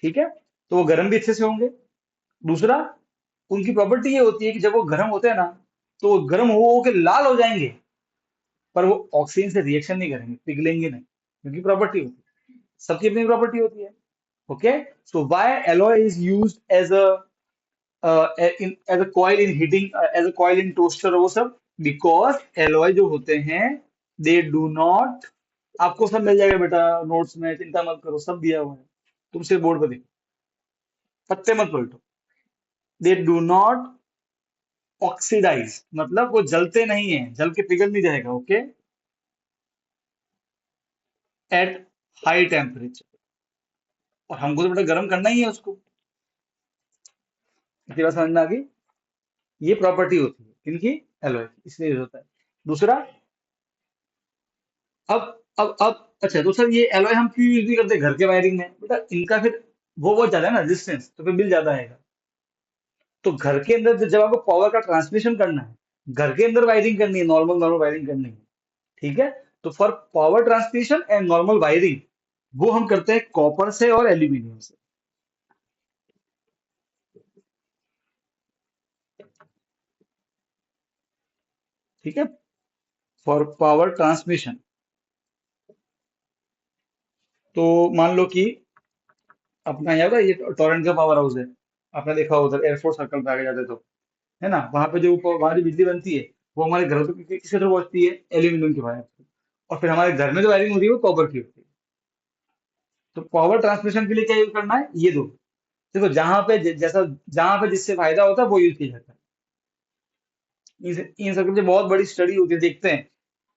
S1: ठीक है, तो वो गर्म भी अच्छे से होंगे। दूसरा, उनकी प्रॉपर्टी ये होती है कि जब वो गर्म होते हैं ना, तो वो गर्म हो के लाल हो जाएंगे, पर वो ऑक्सीजन से रिएक्शन नहीं करेंगे, पिघलेंगे नहीं, क्योंकि प्रॉपर्टी होती है, सबकी अपनी प्रॉपर्टी होती है। Okay, so why alloy is used as a as a coil in heating, as a coil in toaster, वो सब, बिकॉज एलॉय जो होते हैं, दे डू नॉट, आपको सब मिल जाएगा बेटा नोट्स में, चिंता मत करो, सब दिया हुआ है, तुम सिर्फ बोर्ड पर देखो, पत्ते मत पलटो। दे डू नॉट ऑक्सीडाइज, मतलब वो जलते नहीं है, जल के पिघल नहीं जाएगा। ओके, एट हाई टेम्परेचर, और हमको तो बेटा गर्म करना ही है उसको। इतनी बात समझ में आ गई? ये प्रॉपर्टी होती है इनकी, एलॉय की, इसलिए यूज होता है। दूसरा, अब अच्छा, तो सर ये एलॉय हम क्यों यूज नहीं करते घर के वायरिंग में? बेटा इनका फिर वो बहुत ज्यादा है ना रेजिस्टेंस, तो फिर बिल ज्यादा आएगा। तो घर के अंदर जब आपको पावर का ट्रांसमिशन करना है, घर के अंदर वायरिंग करनी है, नॉर्मल नॉर्मल वायरिंग करनी है, ठीक है, तो for power transmission and normal wiring, वो हम करते हैं कॉपर से और एल्यूमिनियम से। ठीक है, फॉर पावर ट्रांसमिशन, तो मान लो कि अपना यहाँ का ये टोरेंट का पावर हाउस है, आपने देखा होगा उधर एयरफोर्स सर्कल पे आगे जाते तो, है ना, वहां पे जो वहां जो बिजली बनती है, वो हमारे घरों तक किसके थ्रू पहुंचती है? एल्यूमिनियम की वायर से। और फिर हमारे घर में जो वायरिंग होती है वो कॉपर की होती है। तो पावर ट्रांसमिशन के लिए क्या यूज करना है? ये दो। देखो जहां पे जैसा, जहां पे जिससे फायदा होता है वो यूज किया जाता है। इन सब के लिए बहुत बड़ी स्टडी होती है, देखते हैं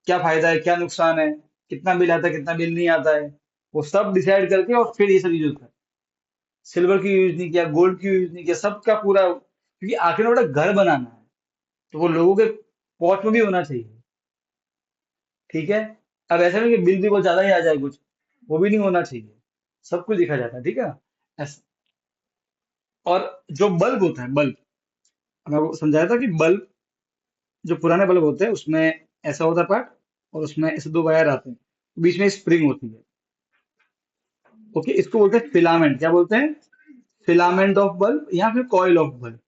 S1: क्या फायदा है, क्या नुकसान है, कितना बिल आता है, कितना बिल नहीं आता है, वो सब डिसाइड करके और फिर ये सब यूज होता है। सिल्वर की यूज नहीं किया, गोल्ड की यूज नहीं किया, सबका पूरा, क्योंकि आखिर में बड़ा घर बनाना है, तो वो लोगों के पहुंच में भी होना चाहिए। ठीक है, अब ऐसा नहीं कि बिल भी बहुत ज्यादा ही आ जाए कुछ, वो भी नहीं होना चाहिए। सब कुछ देखा जाता है, ठीक है। ऐसा। और जो बल्ब होता है, बल्ब, मैं आपको समझाया था कि बल्ब, जो पुराने बल्ब होते हैं उसमें ऐसा होता है पार्ट, और उसमें ऐसे दो वायर आते हैं, बीच में स्प्रिंग होती है। ओके, इसको बोलते हैं फिलामेंट। क्या बोलते हैं? फिलामेंट ऑफ बल्ब या फिर कॉइल ऑफ बल्ब।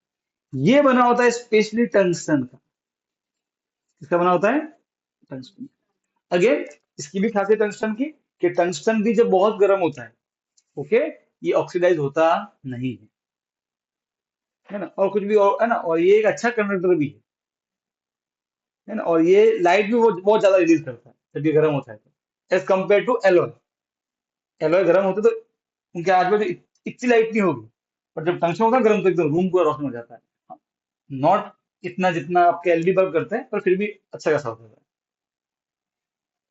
S1: ये बना होता है स्पेशली टंगस्टन का। किसका बना होता है? टंगस्टन। अगेन, इसकी भी खासियत टंगस्टन की, कि टंगस्टन भी जब बहुत गर्म होता है, ओके, ये ऑक्सीडाइज होता नहीं है ना, और कुछ भी, और है ना, और ये एक अच्छा कंडक्टर भी है ना, और ये लाइट भी वो बहुत ज्यादा रिलीज करता है जब ये गर्म होता है तो, as compare to alloy. Alloy गर्म होते तो उनके आग में तो इतनी लाइट नहीं होगी, पर जब टंगस्टन होता है गर्म तो एकदम रूम पूरा रोशन हो जाता है। नॉट इतना जितना आपके एलईडी बल्ब करते हैं, पर फिर भी अच्छा खासा होता है।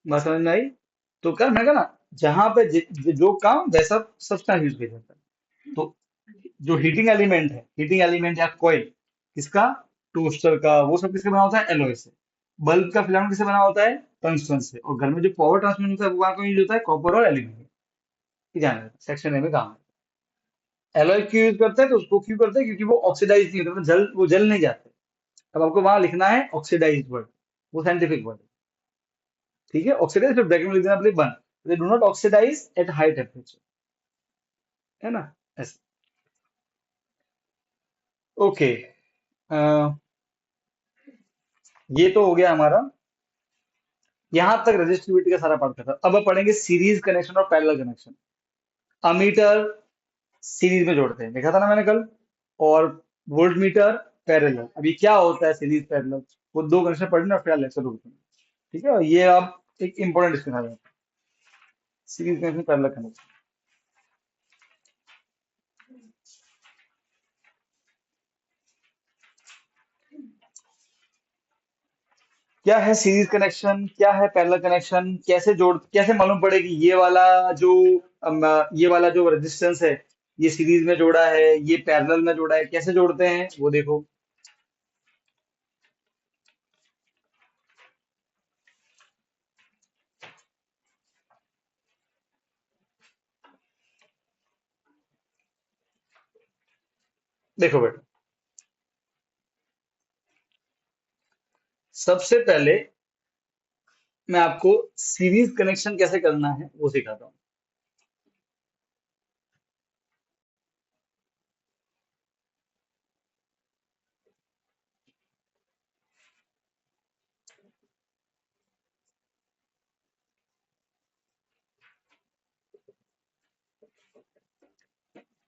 S1: बात समझ में आई? तो क्या मैं कहा ना, जहां पे जो काम वैसा सब्सटेंस यूज किया जाता है। तो जो हीटिंग एलिमेंट है, हीटिंग एलिमेंट या कॉइल, किसका? टोस्टर का, वो सब किससे बना होता है? एलॉय से। बल्ब का फिलामेंट किससे बना होता है? टंगस्टन से। और घर में जो पावर ट्रांसमिशन होता है वो वहां यूज होता है? कॉपर और एल्यूमिनियम। ये ध्यान रखना, सेक्शन ए में काम है। एलॉय क्यों यूज करते हैं? तो उसको क्यों करते हैं? क्योंकि वो ऑक्सीडाइज नहीं होते, मतलब वो जल नहीं जाते। अब आपको वहां लिखना है ऑक्सीडाइज वर्ड, वो साइंटिफिक वर्ड, ठीक है। ऑक्सीडाइज फिर ब्रैकेट में लिख देना पड़ेगा बन, they do not oxidise at high temperature, है ना, ऐसे। ओके, ये तो हो गया हमारा, यहां तक रजिस्टिविटी का सारा पार्ट खत्म। अब हम पढ़ेंगे सीरीज कनेक्शन और पैरेलल कनेक्शन। अमीटर सीरीज में जोड़ते हैं, देखा था ना मैंने कल। और वोल्ट मीटर पैरेलल। अभी क्या होता है सीरीज पैरेलल, वो दो कनेक्शन पढ़ना, फिर लेक्चर रुकते हैं, ठीक है। और ये अब एक इंपॉर्टेंट डिस्कशन आ जाता है, सीरीज कनेक्शन पैरेलल कनेक्शन। क्या है सीरीज कनेक्शन, क्या है पैरेलल कनेक्शन, कैसे मालूम पड़े कि जो ये वाला जो रेजिस्टेंस है, ये सीरीज में जोड़ा है, ये पैरेलल में जोड़ा है, कैसे जोड़ते हैं वो देखो। देखो बेटा, सबसे पहले मैं आपको सीरीज कनेक्शन कैसे करना है वो सिखाता हूँ।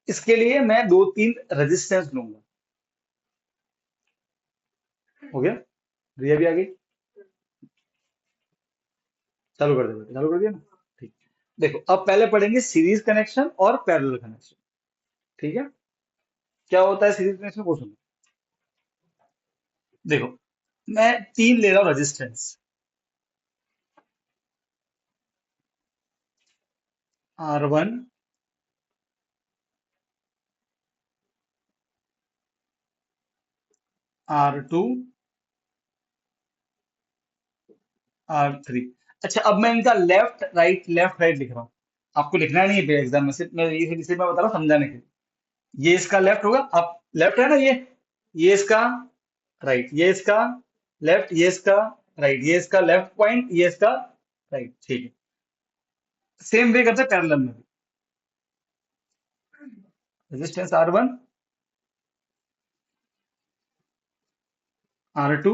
S1: इसके लिए मैं दो तीन रेजिस्टेंस लूंगा। हो गया? रिया भी आ गई। चालू कर दे बेटा, चालू कर दिया ना? ठीक। देखो, अब पहले पढ़ेंगे सीरीज कनेक्शन और पैरेलल कनेक्शन, ठीक है। क्या होता है सीरीज कनेक्शन को सुनो। देखो, मैं तीन ले रहा हूँ रेजिस्टेंस, R1, R2, R3। अच्छा, अब मैं इनका लेफ्ट राइट लिख रहा हूँ। आपको लिखना नहीं है एग्जाम में, सिर्फ मैं ये इसे मैं बता रहा हूँ समझाने के लिए। ये इसका लेफ्ट होगा, अब लेफ्ट है ना ये इसका राइट, ये इसका लेफ्ट, ये इसका राइट, ये इसका लेफ्ट पॉइंट, ये इसका राइट, ठीक है। सेम वे करते हैं पैरेलल में भी। Resistance R1, R2,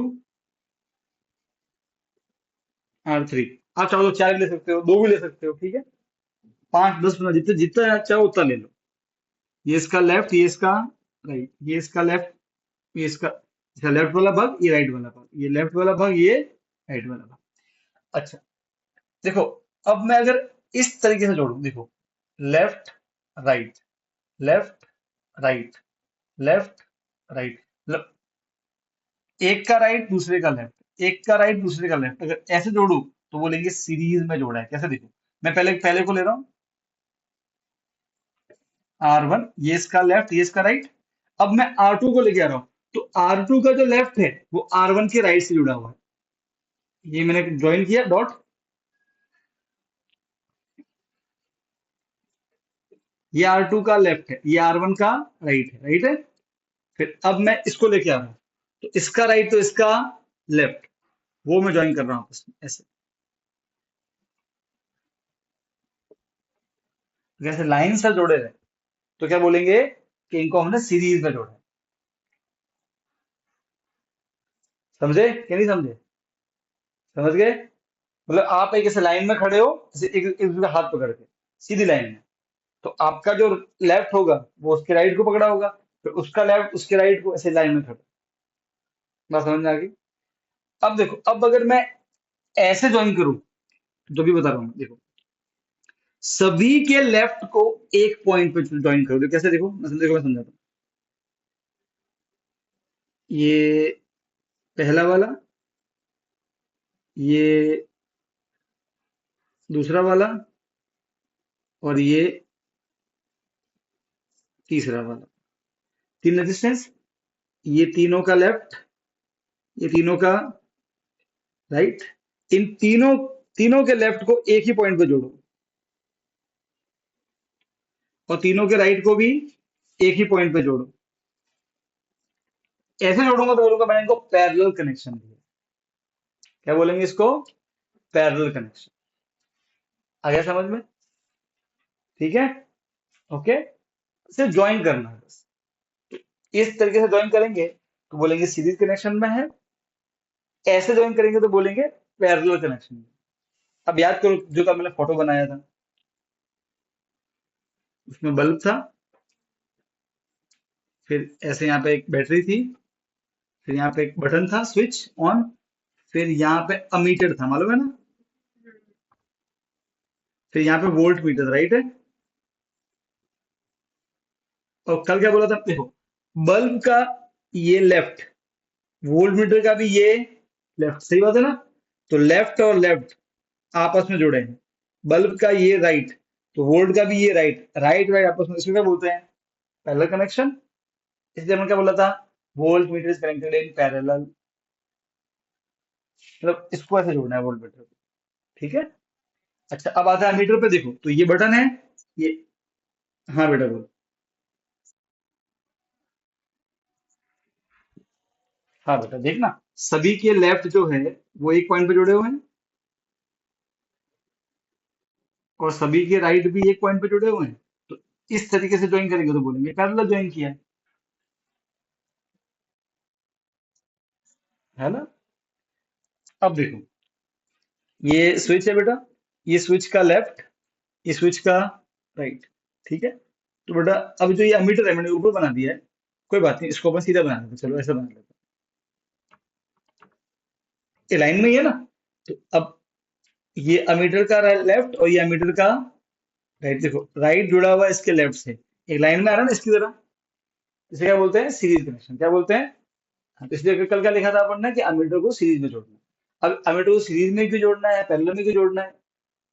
S1: R3। आप चाहो तो चार भी ले सकते हो, दो भी ले सकते हो, ठीक है। 5, 10, 15, जितने जितना चाहो उतना ले लो। ये इसका लेफ्ट, ये इसका राइट, ये इसका लेफ्ट, ये इसका लेफ्ट वाला भाग, ये राइट वाला भाग, ये लेफ्ट वाला भाग, ये राइट वाला भाग। अच्छा, देखो, अब मैं अगर इस तरीके से जोड़ू, देखो, left right, left right, left right, मतलब एक का राइट दूसरे का लेफ्ट, एक का राइट दूसरे का लेफ्ट, अगर ऐसे जोड़ू तो बोलेंगे सीरीज में जोड़ा है। कैसे? देखो, मैं पहले पहले को ले रहा हूँ, R1, ये इसका लेफ्ट, ये इसका राइट। अब मैं R2 को लेके आ रहा हूँ, तो R2 का जो लेफ्ट है वो R1 के राइट से जुड़ा हुआ है। ये मैंने ज्वाइन किया डॉट, ये R2 का लेफ्ट है, ये R1 का राइट है, राइट है। फिर अब मैं इसको लेके आ रहा हूँ, तो इसका राइट तो इसका लेफ्ट, वो मैं ज्वाइन कर रहा हूँ आपस में ऐसे। जैसे लाइन से जोड़े रहे तो क्या बोलेंगे कि इनको हमने सीरीज में जोड़ा है। समझे कि नहीं समझे? समझ गए? मतलब आप एक ऐसे लाइन में खड़े हो, जैसे एक एक दूसरे का हाथ पकड़ के सीधी लाइन में, तो आपका जो लेफ्ट होगा वो उसके राइट को पकड़ा होगा, फिर उसका लेफ्ट उसके राइट को, ऐसे लाइन में खड़ा। बात समझ में आ गई? अब देखो, अब अगर मैं ऐसे ज्वाइन करूं, तो भी बता रहा हूं मैं, देखो सभी के लेफ्ट को एक पॉइंट पे ज्वाइन करो, तो कैसे देखो, देखो मैं समझाता हूँ। ये पहला वाला, ये दूसरा वाला, और ये तीसरा वाला, तीन रेजिस्टेंस, ये तीनों का लेफ्ट, ये तीनों का राइट। इन तीनों तीनों के लेफ्ट को एक ही पॉइंट पे जोड़ो, और तीनों के राइट को भी एक ही पॉइंट पे जोड़ो। ऐसे जोड़ूंगा तो बोलूंगा मैंने इनको पैरेलल कनेक्शन दिया। क्या बोलेंगे इसको? Parallel connection. आ गया समझ में? ठीक है, ओके। सिर्फ ज्वाइन करना है बस। इस तरीके से ज्वाइन करेंगे तो बोलेंगे सीरीज कनेक्शन में है, ऐसे ज्वाइन करेंगे तो बोलेंगे पैरेलल कनेक्शन में। अब याद करो जो का मैंने फोटो बनाया था, उसमें बल्ब था, फिर ऐसे यहाँ पे एक बैटरी थी, फिर यहाँ पे एक बटन था स्विच ऑन, फिर यहाँ पे अमीटर था, मालूम है ना, फिर यहाँ पे वोल्ट मीटर, राइट है। और कल क्या बोला था देखो, बल्ब का ये लेफ्ट, वोल्ट मीटर का भी ये लेफ्ट, सही बात है ना। तो लेफ्ट और लेफ्ट आपस में जुड़े हैं, बल्ब का ये राइट, तो वोल्ट का भी ये राइट, राइट राइट आपस में, इसको क्या बोलते हैं? Parallel connection. इसलिए हमने क्या बोला था? Volt meter is connected in parallel, मतलब इसको ऐसे जोड़ना है वोल्ट मीटर को। ठीक है। अच्छा, अब आता है मीटर पे, देखो तो ये बटन है, ये, हाँ बेटा बोलो। हाँ बेटा देखना, सभी के लेफ्ट जो है वो एक पॉइंट पे जुड़े हुए हैं, और सभी के राइट भी एक पॉइंट पे जुड़े हुए हैं। तो इस तरीके से ज्वाइन करेंगे तो बोलेंगे पैरेलल ज्वाइन किया है ना। अब देखो, ये स्विच है बेटा, ये स्विच का लेफ्ट, ये स्विच का राइट, ठीक है। तो बेटा अब जो ये अमीटर है मैंने ऊपर बना दिया है, कोई बात नहीं, इसको अपन सीधा बना लेते हैं, चलो ऐसा बना लेते हैं। ये लाइन में ही है ना, तो अब ये अमीटर का लेफ्ट और ये अमीटर का राइट, देखो राइट जुड़ा हुआ है इसके लेफ्ट से, एक लाइन में आ रहा है ना इसकी तरह। इसे क्या बोलते हैं? Series connection. क्या बोलते हैं? हाँ, तो इसलिए कल क्या लिखा था अपन ने कि अमीटर को सीरीज में जोड़ना है। अब अमीटर को सीरीज में क्यों जोड़ना है, पैरेलल में क्यों जोड़ना है?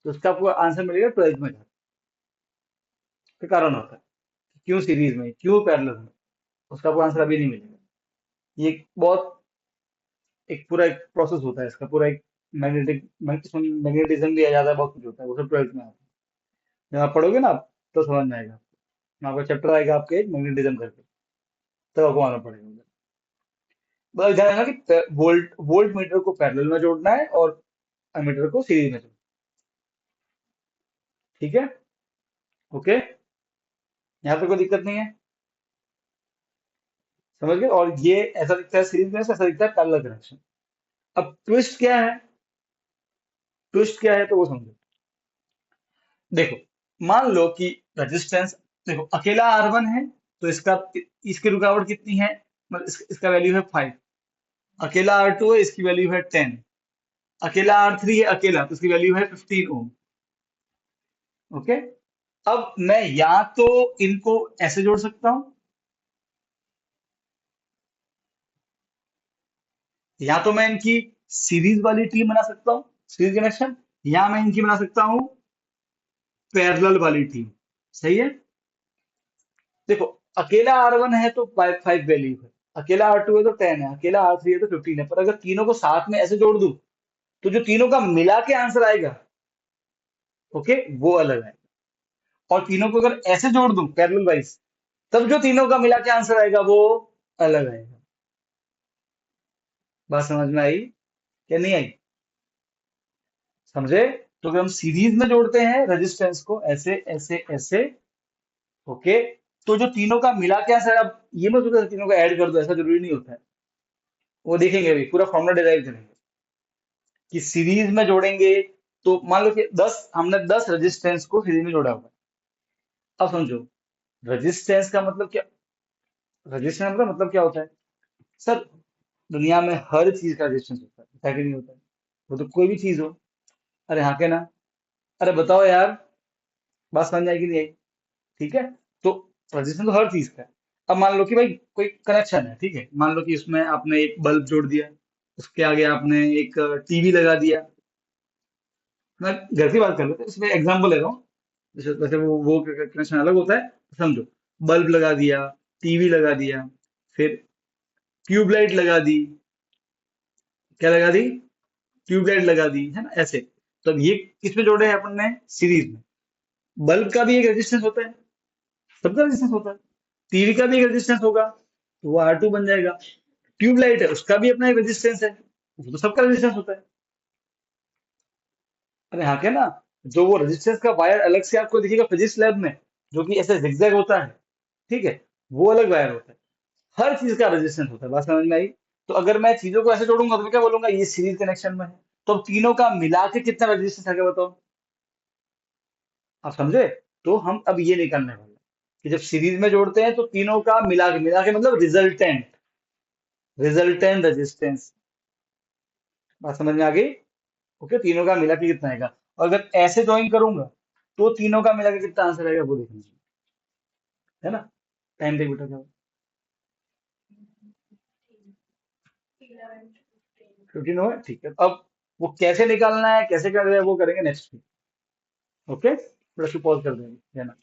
S1: तो उसका आपको आंसर मिलेगा 12th में जाकर, का कारण होता है क्यों सीरीज में क्यों पैरेलल में, उसका आपको आंसर अभी नहीं मिलेगा। ये एक बहुत, एक पूरा एक प्रोसेस होता है इसका, पूरा एक मैग्नेटिक, मैग्नेटिज्म भी आ जाता है, बहुत कुछ होता है, वो सब 12th में आता है। जब आप पढ़ोगे ना आप, तो समझ में आएगा। आपका चैप्टर आएगा आपके मैग्नेटिज्म करके, तब आपको आना पड़ेगा उधर। बस ध्यान रखना कि वोल्ट वोल्ट मीटर को पैरेलल में जोड़ना है और एमीटर को सीरीज में जोड़ना है। ठीक है, ओके। यहाँ पे कोई दिक्कत नहीं है, समझ गए? और ये ऐसा दिखता है सीरीज में, ऐसा दिखता है पैरेलल कनेक्शन। अब ट्विस्ट क्या है? ट्विस्ट क्या है तो वो समझो। देखो, मान लो कि रेजिस्टेंस, देखो अकेला R1 है, तो इसका, इसकी रुकावट कितनी है, मतलब इसका वैल्यू है 5। अकेला R2 है, इसकी वैल्यू है 10। अकेला R3 है अकेला, तो इसकी वैल्यू है 15 ओम। ओके। अब मैं या तो इनको ऐसे जोड़ सकता हूं, या तो मैं इनकी सीरीज वाली टीम बना सकता हूँ, सीरीज कनेक्शन, या मैं इनकी बना सकता हूँ पैरेलल वाली टीम। सही है। देखो, अकेला R1 है तो 5 वैल्यू है, अकेला R2 है तो 10 है, अकेला R3 है तो 15 है, पर अगर तीनों को साथ में ऐसे जोड़ दूं, तो जो तीनों का मिला के आंसर आएगा, ओके, वो अलग है। और तीनों को अगर ऐसे जोड़ दूं पैरेलल वाइज, तब जो तीनों का मिला के आंसर आएगा वो अलग आएगा। बात समझ में आई या नहीं आई? समझे? तो अगर हम सीरीज में जोड़ते हैं रेजिस्टेंस को ऐसे ऐसे ऐसे, ओके, तो जो तीनों का मिला के आंसर, अब ये मत सोचो तीनों को ऐड कर दो, ऐसा जरूरी नहीं होता है। वो देखेंगे अभी, पूरा फॉर्मूला डिराइव करेंगे कि सीरीज में जोड़ेंगे। तो मान लो कि 10, हमने 10 रेजिस्टेंस को सीरीज में जोड़ा हुआ है। अब समझो, रेजिस्टेंस का मतलब क्या, रेजिस्टेंस का मतलब क्या होता है? सर, दुनिया में हर चीज का रेजिस्टेंस होता है कि नहीं होता है? वो तो कोई भी चीज हो। अरे हाँ के ना? अरे बताओ यार, बात समझ में आएगी नहीं आई? ठीक है, तो रेजिस्टेंस तो हर चीज का है। अब मान लो कि भाई कोई कनेक्शन है, ठीक है, मान लो कि उसमें आपने एक बल्ब जोड़ दिया, उसके आगे आपने एक टीवी लगा दिया। मैं घर की बात कर लेते हैं, इसमें एग्जांपल ले रहा हूँ। जैसे वैसे वो कनेक्शन अलग होता है, समझो। बल्ब लगा दिया, टीवी लगा दिया, फिर ट्यूबलाइट लगा दी। क्या लगा दी? ट्यूबलाइट लगा दी, है ना, ऐसे। तो अब ये किस में जोड़े हैं अपन ने? सीरीज में। बल्ब का भी एक रेजिस्टेंस होता है, सबका रेजिस्टेंस होता है। टीवी का भी एक रेजिस्टेंस होगा, तो वो R2 बन जाएगा। ट्यूबलाइट है, उसका भी अपना एक रेजिस्टेंस है, वो तो सबका रेजिस्टेंस होता है। अरे हाँ क्या ना? जो वो रेजिस्टेंस का वायर अलग से आपको दिखेगा फिजिक्स लैब में, जो कि ऐसे जिगजैग होता है, ठीक है, वो अलग वायर होता है। हर चीज का रेजिस्टेंस होता है। बात समझ में आई? तो अगर मैं चीजों को ऐसे जोड़ूंगा तो मैं क्या बोलूंगा, ये सीरीज कनेक्शन में है। तो अब तीनों का मिला के कितना रेजिस्टेंस है, क्या बताओ? आप समझे? तो हम अब ये निकालने वाले हैं कि जब सीरीज में जोड़ते हैं तो तीनों का मिला के मतलब रिजल्टेंट, रिजल्टेंट रेजिस्टेंस। बात समझ में आ गई? ओके, तीनों का मिला के कितना आएगा। और अगर ऐसे ज्वाइन करूंगा तो तीनों का मिला के कितना आंसर आएगा वो देखना है ना। टाइम देख बेटा, क्या 15 हो? ठीक है, अब वो कैसे निकालना है, कैसे कर रहे हैं, वो करेंगे next week. Okay, plus two pause कर देंगे, है ना।